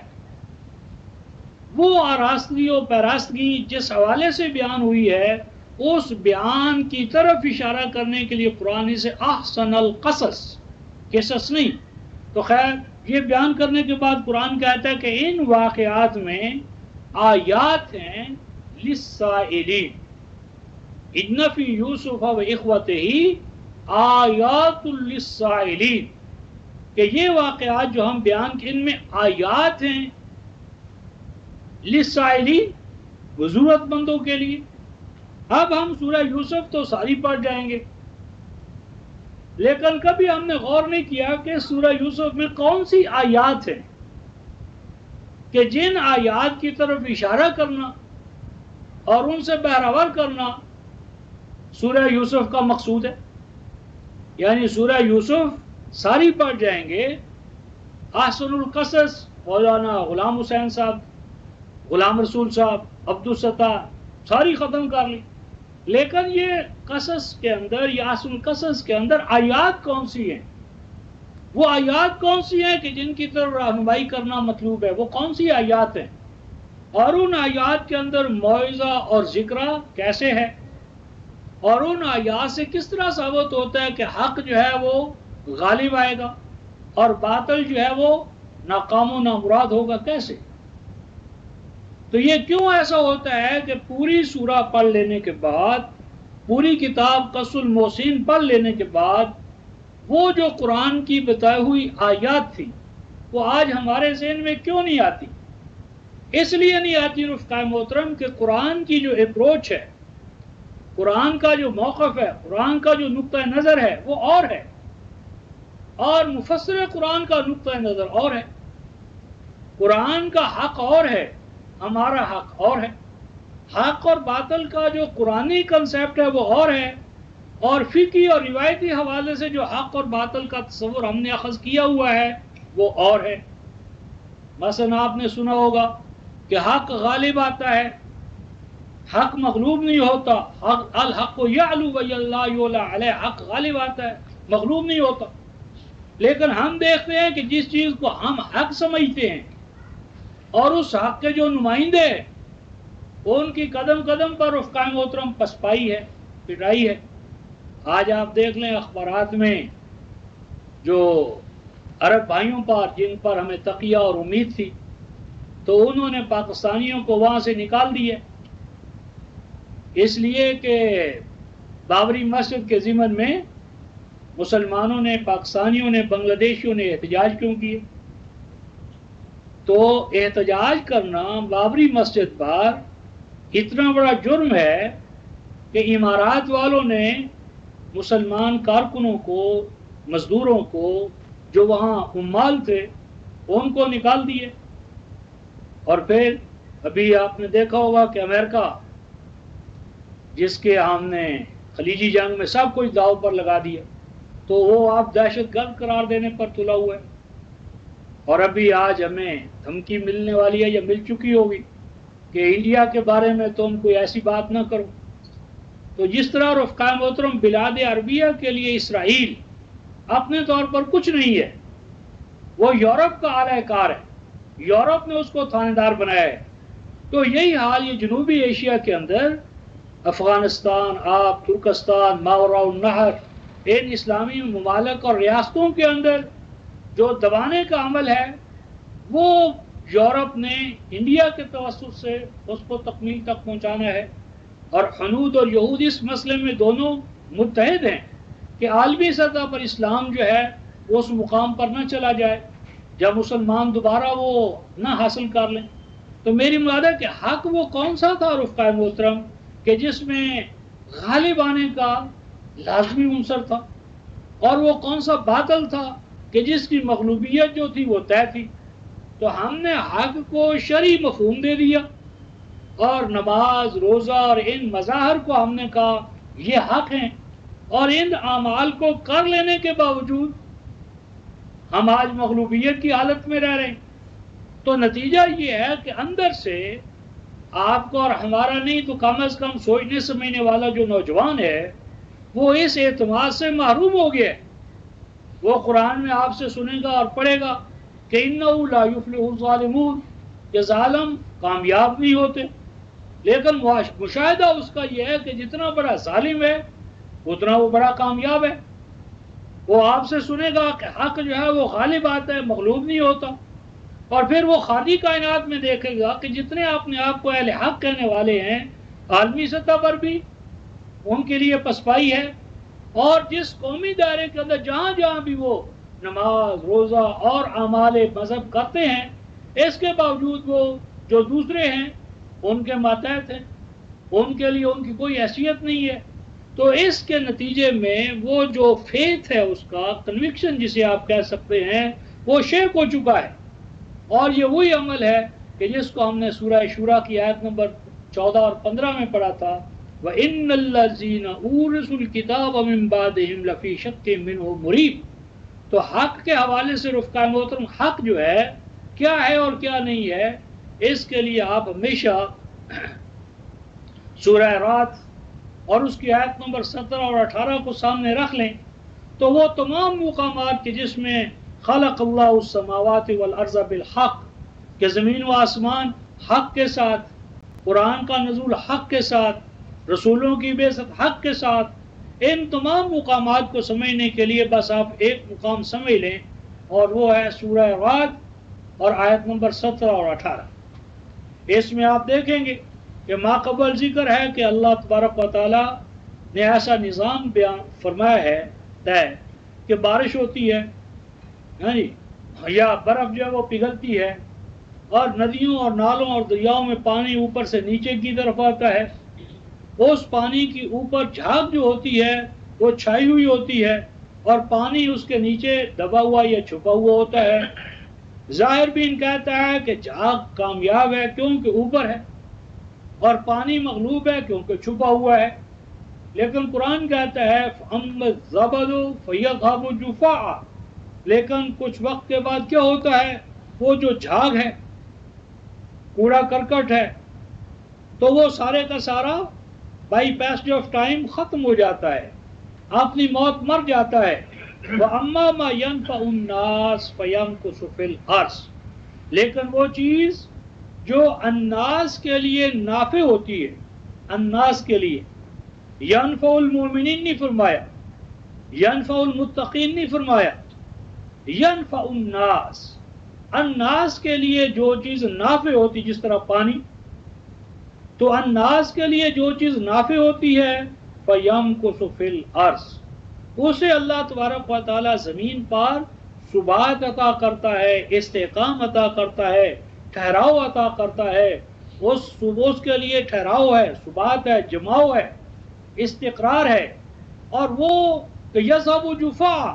وہ آراستگی و پیراستگی جس حوالے سے بیان ہوئی ہے، اس بیان کی طرف اشارہ کرنے کے لیے قرآن سے احسن القصص، قصص نہیں۔ تو خیر یہ بیان کرنے کے بعد قرآن کہتا ہے کہ ان واقعات میں آیات ہیں للسائلین، ان فی یوسف و اخوتہ آیات للسائلین، کہ یہ واقعات جو ہم بیان کے ان میں آیات ہیں للسائلین، وہ ضرورت مندوں کے لیے۔ اب ہم سورہ یوسف تو ساری پڑھ جائیں گے، لیکن کبھی ہم نے غور نہیں کیا کہ سورہ یوسف میں کون سی آیات ہیں کہ جن آیات کی طرف اشارہ کرنا اور ان سے بہرور کرنا سورہ یوسف کا مقصود ہے۔ یعنی سورہ یوسف ساری پڑھ جائیں گے، احسن القصص مولانا غلام حسین صاحب، غلام رسول صاحب، عبدالستار ساری ختم کر لی، لیکن یہ قصص کے اندر یا احسن القصص کے اندر آیات کون سی ہیں؟ وہ آیات کون سی ہیں کہ جن کی طرف رہنمائی کرنا مطلوب ہے، وہ کون سی آیات ہیں، اور ان آیات کے اندر موعظہ اور ذکرہ کیسے ہے، اور ان آیات سے کس طرح ثابت ہوتا ہے کہ حق جو ہے وہ غالب آئے گا اور باطل جو ہے وہ ناکام و نامراد ہوگا، کیسے؟ تو یہ کیوں ایسا ہوتا ہے کہ پوری سورہ پڑھ لینے کے بعد، پوری کتاب قصص المحسنین پڑھ لینے کے بعد، وہ جو قرآن کی بتائی ہوئی آیات تھی وہ آج ہمارے ذہن میں کیوں نہیں آتی؟ اس لیے نہیں آتی رفقائے محترم کہ قرآن کی جو اپروچ ہے، قرآن کا جو موقف ہے، قرآن کا جو نقطہ نظر ہے وہ اور ہے، اور مفسر قرآن کا نقطہ نظر اور ہے۔ قرآن کا حق اور ہے، ہمارا حق اور ہے۔ حق اور باطل کا جو قرآنی کنسیپٹ ہے وہ اور ہے، اور فقہی اور روایتی حوالے سے جو حق اور باطل کا تصور ہم نے اخذ کیا ہوا ہے وہ اور ہے۔ مثلا آپ نے سنا ہوگا کہ حق غالب آتا ہے، حق مغلوب نہیں ہوتا، الحق یعلو و لا یعلی علیہ، حق غالب آتا ہے، مغلوب نہیں ہوتا۔ لیکن ہم دیکھتے ہیں کہ جس چیز کو ہم حق سمجھتے ہیں اور اس حق کے جو نمائندے ہیں ان کی قدم قدم پر رفقائے محترم پسپائی ہے، پٹائی ہے۔ آج آپ دیکھ لیں اخبارات میں جو عرب بھائیوں پر جن پر ہمیں تقیہ اور امید تھی، تو انہوں نے پاکستانیوں کو وہاں سے نکال دیا، اس لیے کہ بابری مسجد کے ضمن میں مسلمانوں نے، پاکستانیوں نے، بنگلہ دیشیوں نے احتجاج کیوں کیے؟ تو احتجاج کرنا بابری مسجد پر اتنا بڑا جرم ہے کہ امارات والوں نے مسلمان کارکنوں کو، مزدوروں کو، جو وہاں عمال تھے، ان کو نکال دیے۔ اور پھر ابھی آپ نے دیکھا ہوگا کہ امریکہ، جس کے ہم نے خلیجی جنگ میں سب کچھ داؤ پر لگا دیا، تو وہ آپ دہشت گرد قرار دینے پر تلا ہوا ہے، اور ابھی آج ہمیں دھمکی ملنے والی ہے یا مل چکی ہوگی کہ انڈیا کے بارے میں تم کوئی ایسی بات نہ کرو۔ تو جس طرح رفقائے محترم بلاد عربیہ کے لیے اسرائیل اپنے طور پر کچھ نہیں ہے، وہ یورپ کا اعلی کار ہے، یورپ نے اس کو تھانے دار بنایا ہے، تو یہی حال یہ جنوبی ایشیا کے اندر افغانستان، آپ ترکستان، ماوراء النہر، ان اسلامی ممالک اور ریاستوں کے اندر جو دبانے کا عمل ہے وہ یورپ نے انڈیا کے توسط سے اس کو تکمیل تک پہنچانا ہے، اور حنود اور یہود اس مسئلے میں دونوں متحد ہیں کہ عالمی سطح پر اسلام جو ہے وہ اس مقام پر نہ چلا جائے۔ جب مسلمان دوبارہ وہ نہ حاصل کر لیں. تو میری مراد ہے کہ حق وہ کون سا تھا رفقائے محترم کہ جس میں غالب آنے کا لازمی عنصر تھا، اور وہ کون سا باطل تھا کہ جس کی مغلوبیت جو تھی وہ طے تھی. تو ہم نے حق کو شرعی مفہوم دے دیا، اور نماز روزہ اور ان مظاہر کو ہم نے کہا یہ حق ہیں، اور ان اعمال کو کر لینے کے باوجود ہم آج مغلوبیت کی حالت میں رہ رہے ہیں. تو نتیجہ یہ ہے کہ اندر سے آپ کو اور ہمارا نہیں تو کم از کم سوچنے سمجھنے والا جو نوجوان ہے وہ اس اعتماد سے محروم ہو گیا ہے. وہ قرآن میں آپ سے سنے گا اور پڑھے گا کہ اِنَّهُ لَا يُفْلِحُ الظَّالِمُونَ، کہ ظالم کامیاب نہیں ہوتے. لیکن مشاہدہ اس کا یہ ہے کہ جتنا بڑا ظالم ہے اتنا وہ بڑا کامیاب ہے. وہ آپ سے سنے گا کہ حق جو ہے وہ غالب آتا ہے، مغلوب نہیں ہوتا. اور پھر وہ خالی کائنات میں دیکھے گا کہ جتنے اپنے آپ کو اہل حق کہنے والے ہیں عالمی سطح پر بھی ان کے لیے پسپائی ہے، اور جس قومی دائرے کے اندر جہاں جہاں بھی وہ نماز روزہ اور اعمال مذہب کرتے ہیں اس کے باوجود وہ جو دوسرے ہیں ان کے ماتحت ہیں، ان کے لیے ان کی کوئی حیثیت نہیں ہے. تو اس کے نتیجے میں وہ جو فیتھ ہے اس کا کنوکشن جسے آپ کہہ سکتے ہیں وہ شیک ہو چکا ہے. اور یہ وہی عمل ہے کہ جس کو ہم نے سورہ شورى کی آیت نمبر 14 اور 15 میں پڑھا تھا وَإِنَّ الَّذِينَ أُورِثُوا الْكِتَابَ مِن بَعْدِهِمْ لَفِي شَكٍّ مِّنْهُ مُرِيبٍ. تو حق کے حوالے سے رفقائے محترم حق جو ہے کیا ہے اور کیا نہیں ہے، اس کے لیے آپ ہمیشہ سورہ رات اور اس کی آیت نمبر 17 اور 18 کو سامنے رکھ لیں تو وہ تمام مقامات کے جس میں خلق اللہ السماوات والارض بالحق کہ زمین و آسمان حق کے ساتھ، قرآن کا نزول حق کے ساتھ، رسولوں کی بعثت حق کے ساتھ، ان تمام مقامات کو سمجھنے کے لیے بس آپ ایک مقام سمجھ لیں اور وہ ہے سورہ رعد اور آیت نمبر 17 اور 18. اس میں آپ دیکھیں گے کہ ما قبل ذکر ہے کہ اللہ تبارک و تعالیٰ نے ایسا نظام بیان فرمایا ہے طے کہ بارش ہوتی ہے یا برف جو ہے وہ پگھلتی ہے اور ندیوں اور نالوں اور دریاؤں میں پانی اوپر سے نیچے کی طرف آتا ہے. اس پانی کی اوپر جھاگ جو ہوتی ہے وہ چھائی ہوئی ہوتی ہے اور پانی اس کے نیچے دبا ہوا یا چھپا ہوا ہوتا ہے. ظاہر بین کہتا ہے کہ جھاگ کامیاب ہے کیونکہ اوپر ہے اور پانی مغلوب ہے کیونکہ چھپا ہوا ہے. لیکن قرآن کہتا ہے فَأَمَّا الزَّبَدُ فَيَذْهَبُ جُفَاءً، لیکن کچھ وقت کے بعد کیا ہوتا ہے، وہ جو جھاگ ہے کوڑا کرکٹ ہے تو وہ سارے کا سارا بائی پیسج آف ٹائم ختم ہو جاتا ہے، اپنی موت مر جاتا ہے. وَأَمَّا مَا يَنْفَعُ النَّاسَ فَيَمْكُثُ فِي الْأَرْضِ، لیکن وہ چیز جو الناس کے لیے نافع ہوتی ہے، الناس کے لیے، يَنْفَعُ الْمُؤْمِنِينَ نہیں فرمایا، يَنْفَعُ الْمُتَّقِينَ نہیں فرمایا، يَنْفَعُ النَّاسَ، الناس کے لیے جو چیز نافع ہوتی جس طرح پانی، تو الناس کے لیے جو چیز نافع ہوتی ہے فَيَمْكُثُ فِي الْأَرْضِ، اسے اللہ تبارک و تعالیٰ زمین پر ثبات عطا کرتا ہے، استحکام عطا کرتا ہے، ٹھہراؤ عطا کرتا ہے. اس کے لیے ٹھہراؤ ہے، ثبات ہے، جماؤ ہے، استقرار ہے. اور وہ یذهب جفاء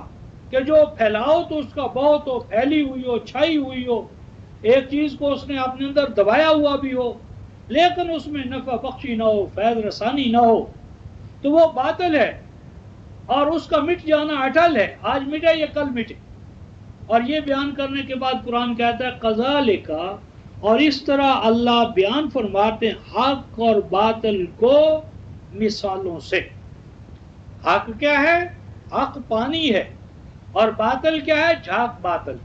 کہ جو پھیلاؤ تو اس کا بہت ہو، پھیلی ہوئی ہو، چھائی ہوئی ہو، ایک چیز کو اس نے اپنے اندر دبایا ہوا بھی ہو لیکن اس میں نفع بخشی نہ ہو، فیض رسانی نہ ہو، تو وہ باطل ہے اور اس کا مٹ جانا اٹل ہے. آج مٹے یا کل مٹے. اور یہ بیان کرنے کے بعد قرآن کہتا ہے قذالک، اور اس طرح اللہ بیان فرماتے ہیں حق اور باطل کو مثالوں سے. حق کیا ہے؟ حق پانی ہے، اور باطل کیا ہے؟ جھاگ باطل.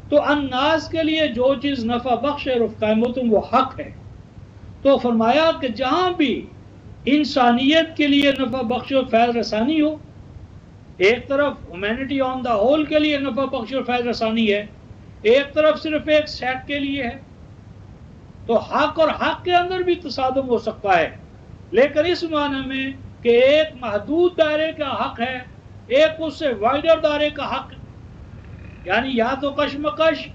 تو الناس کے لیے جو چیز نفع بخش ہے رفقائے محترم وہ حق ہے. تو فرمایا کہ جہاں بھی انسانیت کے لیے نفع بخش و فیض رسانی ہو، ایک طرف ہیومینٹی آن دا ہول کے لیے نفع بخش و فیض رسانی ہے، ایک طرف صرف ایک سیٹ کے لیے ہے، تو حق اور حق کے اندر بھی تصادم ہو سکتا ہے، لیکن اس معنی میں کہ ایک محدود دائرے کا حق ہے، ایک اس سے وائڈر دائرے کا حق. یعنی یا تو کشمکش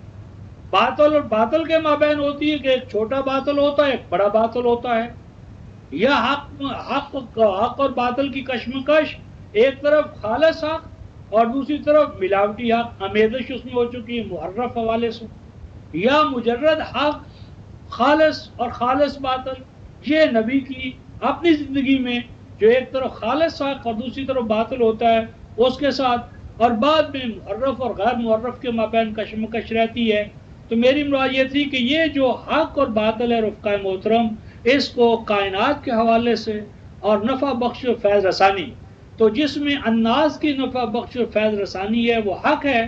باطل اور باطل کے مابین ہوتی ہے کہ ایک چھوٹا باطل ہوتا ہے ایک بڑا باطل ہوتا ہے، یا حق اور باطل کی کشمکش، ایک طرف خالص حق اور دوسری طرف ملاوٹی حق، آمیزش اس میں ہو چکی ہے محرف حوالے سے، یا مجرد حق خالص اور خالص باطل۔ یہ نبی کی اپنی زندگی میں جو ایک طرف خالص حق اور دوسری طرف باطل ہوتا ہے اس کے ساتھ، اور بعد میں محرف اور غیر محرف کے مابین کشمکش رہتی ہے۔ تو میری مراد یہ تھی کہ یہ جو حق اور باطل ہے رفقائے محترم، اس کو کائنات کے حوالے سے اور نفع بخش و فیض رسانی، تو جس میں الناس کی نفع بخش و فیض رسانی ہے وہ حق ہے،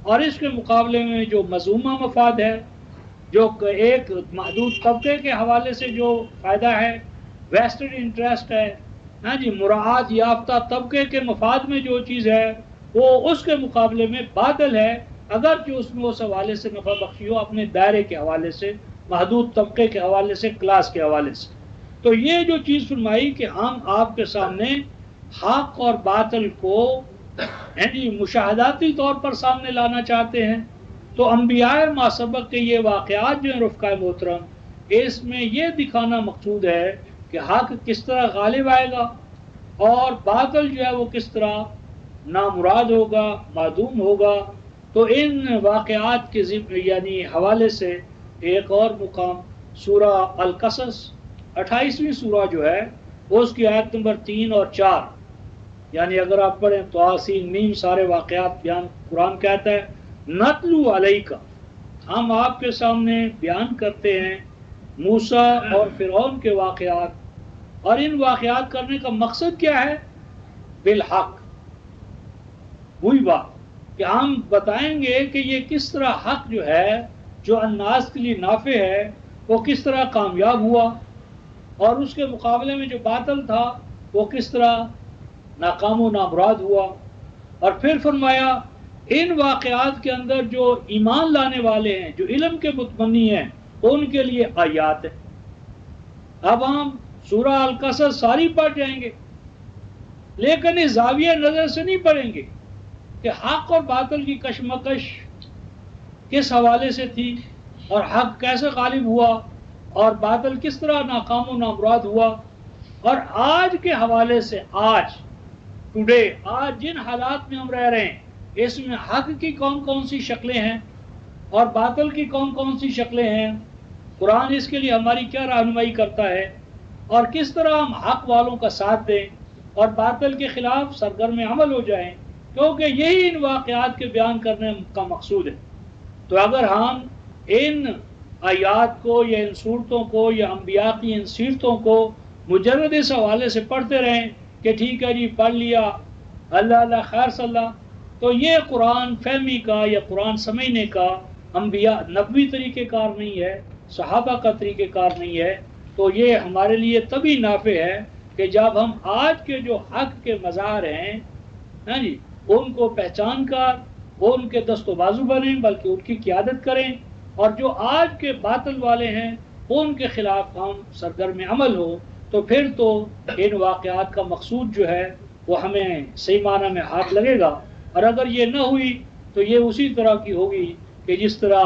اور اس کے مقابلے میں جو مذمومہ مفاد ہے، جو ایک محدود طبقے کے حوالے سے جو فائدہ ہے، ویسٹڈ انٹرسٹ ہے، ہاں جی، مراعات یافتہ طبقے کے مفاد میں جو چیز ہے وہ اس کے مقابلے میں باطل ہے، اگرچہ اس میں اس حوالے سے نفع بخشی ہو اپنے دائرے کے حوالے سے، محدود طبقے کے حوالے سے، کلاس کے حوالے سے۔ تو یہ جو چیز فرمائی کہ ہم آپ کے سامنے حق اور باطل کو مشاہداتی طور پر سامنے لانا چاہتے ہیں، تو انبیاء ما سبق کے یہ واقعات جو ہیں رفقائے محترم، اس میں یہ دکھانا مقصود ہے کہ حق کس طرح غالب آئے گا اور باطل جو ہے وہ کس طرح نامراد ہوگا، معدوم ہوگا۔ تو ان واقعات کے یعنی حوالے سے ایک اور مقام سورہ القصص 28ویں سورہ جو ہے اس کی آیت نمبر 3 اور 4، یعنی اگر آپ پڑھیں تو آسین میم سارے واقعات بیان، قرآن کہتا ہے نتلو علیکا، ہم آپ کے سامنے بیان کرتے ہیں موسیٰ اور فرعون کے واقعات، اور ان واقعات کرنے کا مقصد کیا ہے؟ بالحق، وہی بات کہ ہم بتائیں گے کہ یہ کس طرح حق جو ہے جو الناس کے لیے نافع ہے وہ کس طرح کامیاب ہوا، اور اس کے مقابلے میں جو باطل تھا وہ کس طرح ناکام و نامراد ہوا۔ اور پھر فرمایا ان واقعات کے اندر جو ایمان لانے والے ہیں، جو علم کے متمنی ہیں، ان کے لیے آیات ہیں۔ اب ہم سورہ القصص ساری پڑھ جائیں گے، لیکن اس زاویہ نظر سے نہیں پڑھیں گے کہ حق اور باطل کی کشمکش کس حوالے سے تھی، اور حق کیسے غالب ہوا، اور باطل کس طرح ناکام و نامراد ہوا، اور آج کے حوالے سے، آج ٹوڈے، آج جن حالات میں ہم رہ رہے ہیں اس میں حق کی کون کون سی شکلیں ہیں اور باطل کی کون کون سی شکلیں ہیں، قرآن اس کے لیے ہماری کیا رہنمائی کرتا ہے، اور کس طرح ہم حق والوں کا ساتھ دیں اور باطل کے خلاف سرگرم عمل ہو جائیں، کیونکہ یہی ان واقعات کے بیان کرنے کا مقصود ہے۔ تو اگر ہم ان آیات کو یا ان صورتوں کو یا انبیاء کی ان سیرتوں کو مجرد اس حوالے سے پڑھتے رہیں کہ ٹھیک ہے جی پڑھ لیا، اللہ اللہ خیر صلی اللہ، تو یہ قرآن فہمی کا یا قرآن سمجھنے کا انبیاء نبوی طریقہ کار نہیں ہے، صحابہ کا طریقہ کار نہیں ہے۔ تو یہ ہمارے لیے تبھی نافع ہے کہ جب ہم آج کے جو حق کے مظاہر ہیں ہاں جی ان کو پہچان کر ان کے دست و بازو بنیں، بلکہ ان کی قیادت کریں، اور جو آج کے باطل والے ہیں ان کے خلاف ہم سرگرم عمل ہو، تو پھر تو ان واقعات کا مقصود جو ہے وہ ہمیں صحیح معنی میں ہاتھ لگے گا۔ اور اگر یہ نہ ہوئی تو یہ اسی طرح کی ہوگی کہ جس طرح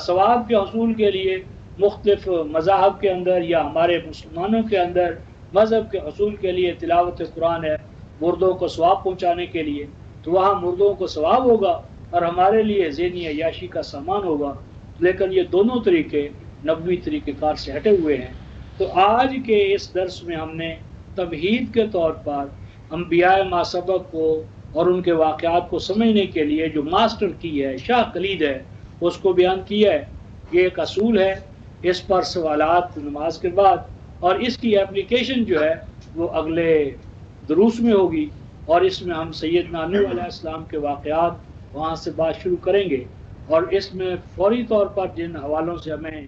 ثواب کے حصول کے لیے مختلف مذاہب کے اندر یا ہمارے مسلمانوں کے اندر مذہب کے حصول کے لیے تلاوت قرآن ہے مردوں کو ثواب پہنچانے کے لیے، تو وہاں مردوں کو ثواب ہوگا اور ہمارے لیے ذہنی عیاشی کا سامان ہوگا، لیکن یہ دونوں طریقے نبوی طریقہ کار سے ہٹے ہوئے ہیں۔ تو آج کے اس درس میں ہم نے تمہید کے طور پر انبیاء ما سبق کو اور ان کے واقعات کو سمجھنے کے لیے جو ماسٹر کی ہے، شاہ کلید ہے، اس کو بیان کیا ہے۔ یہ ایک اصول ہے، اس پر سوالات نماز کے بعد، اور اس کی اپلیکیشن جو ہے وہ اگلے دروس میں ہوگی، اور اس میں ہم سیدنا نوح علیہ السلام کے واقعات وہاں سے بات شروع کریں گے، اور اس میں فوری طور پر جن حوالوں سے ہمیں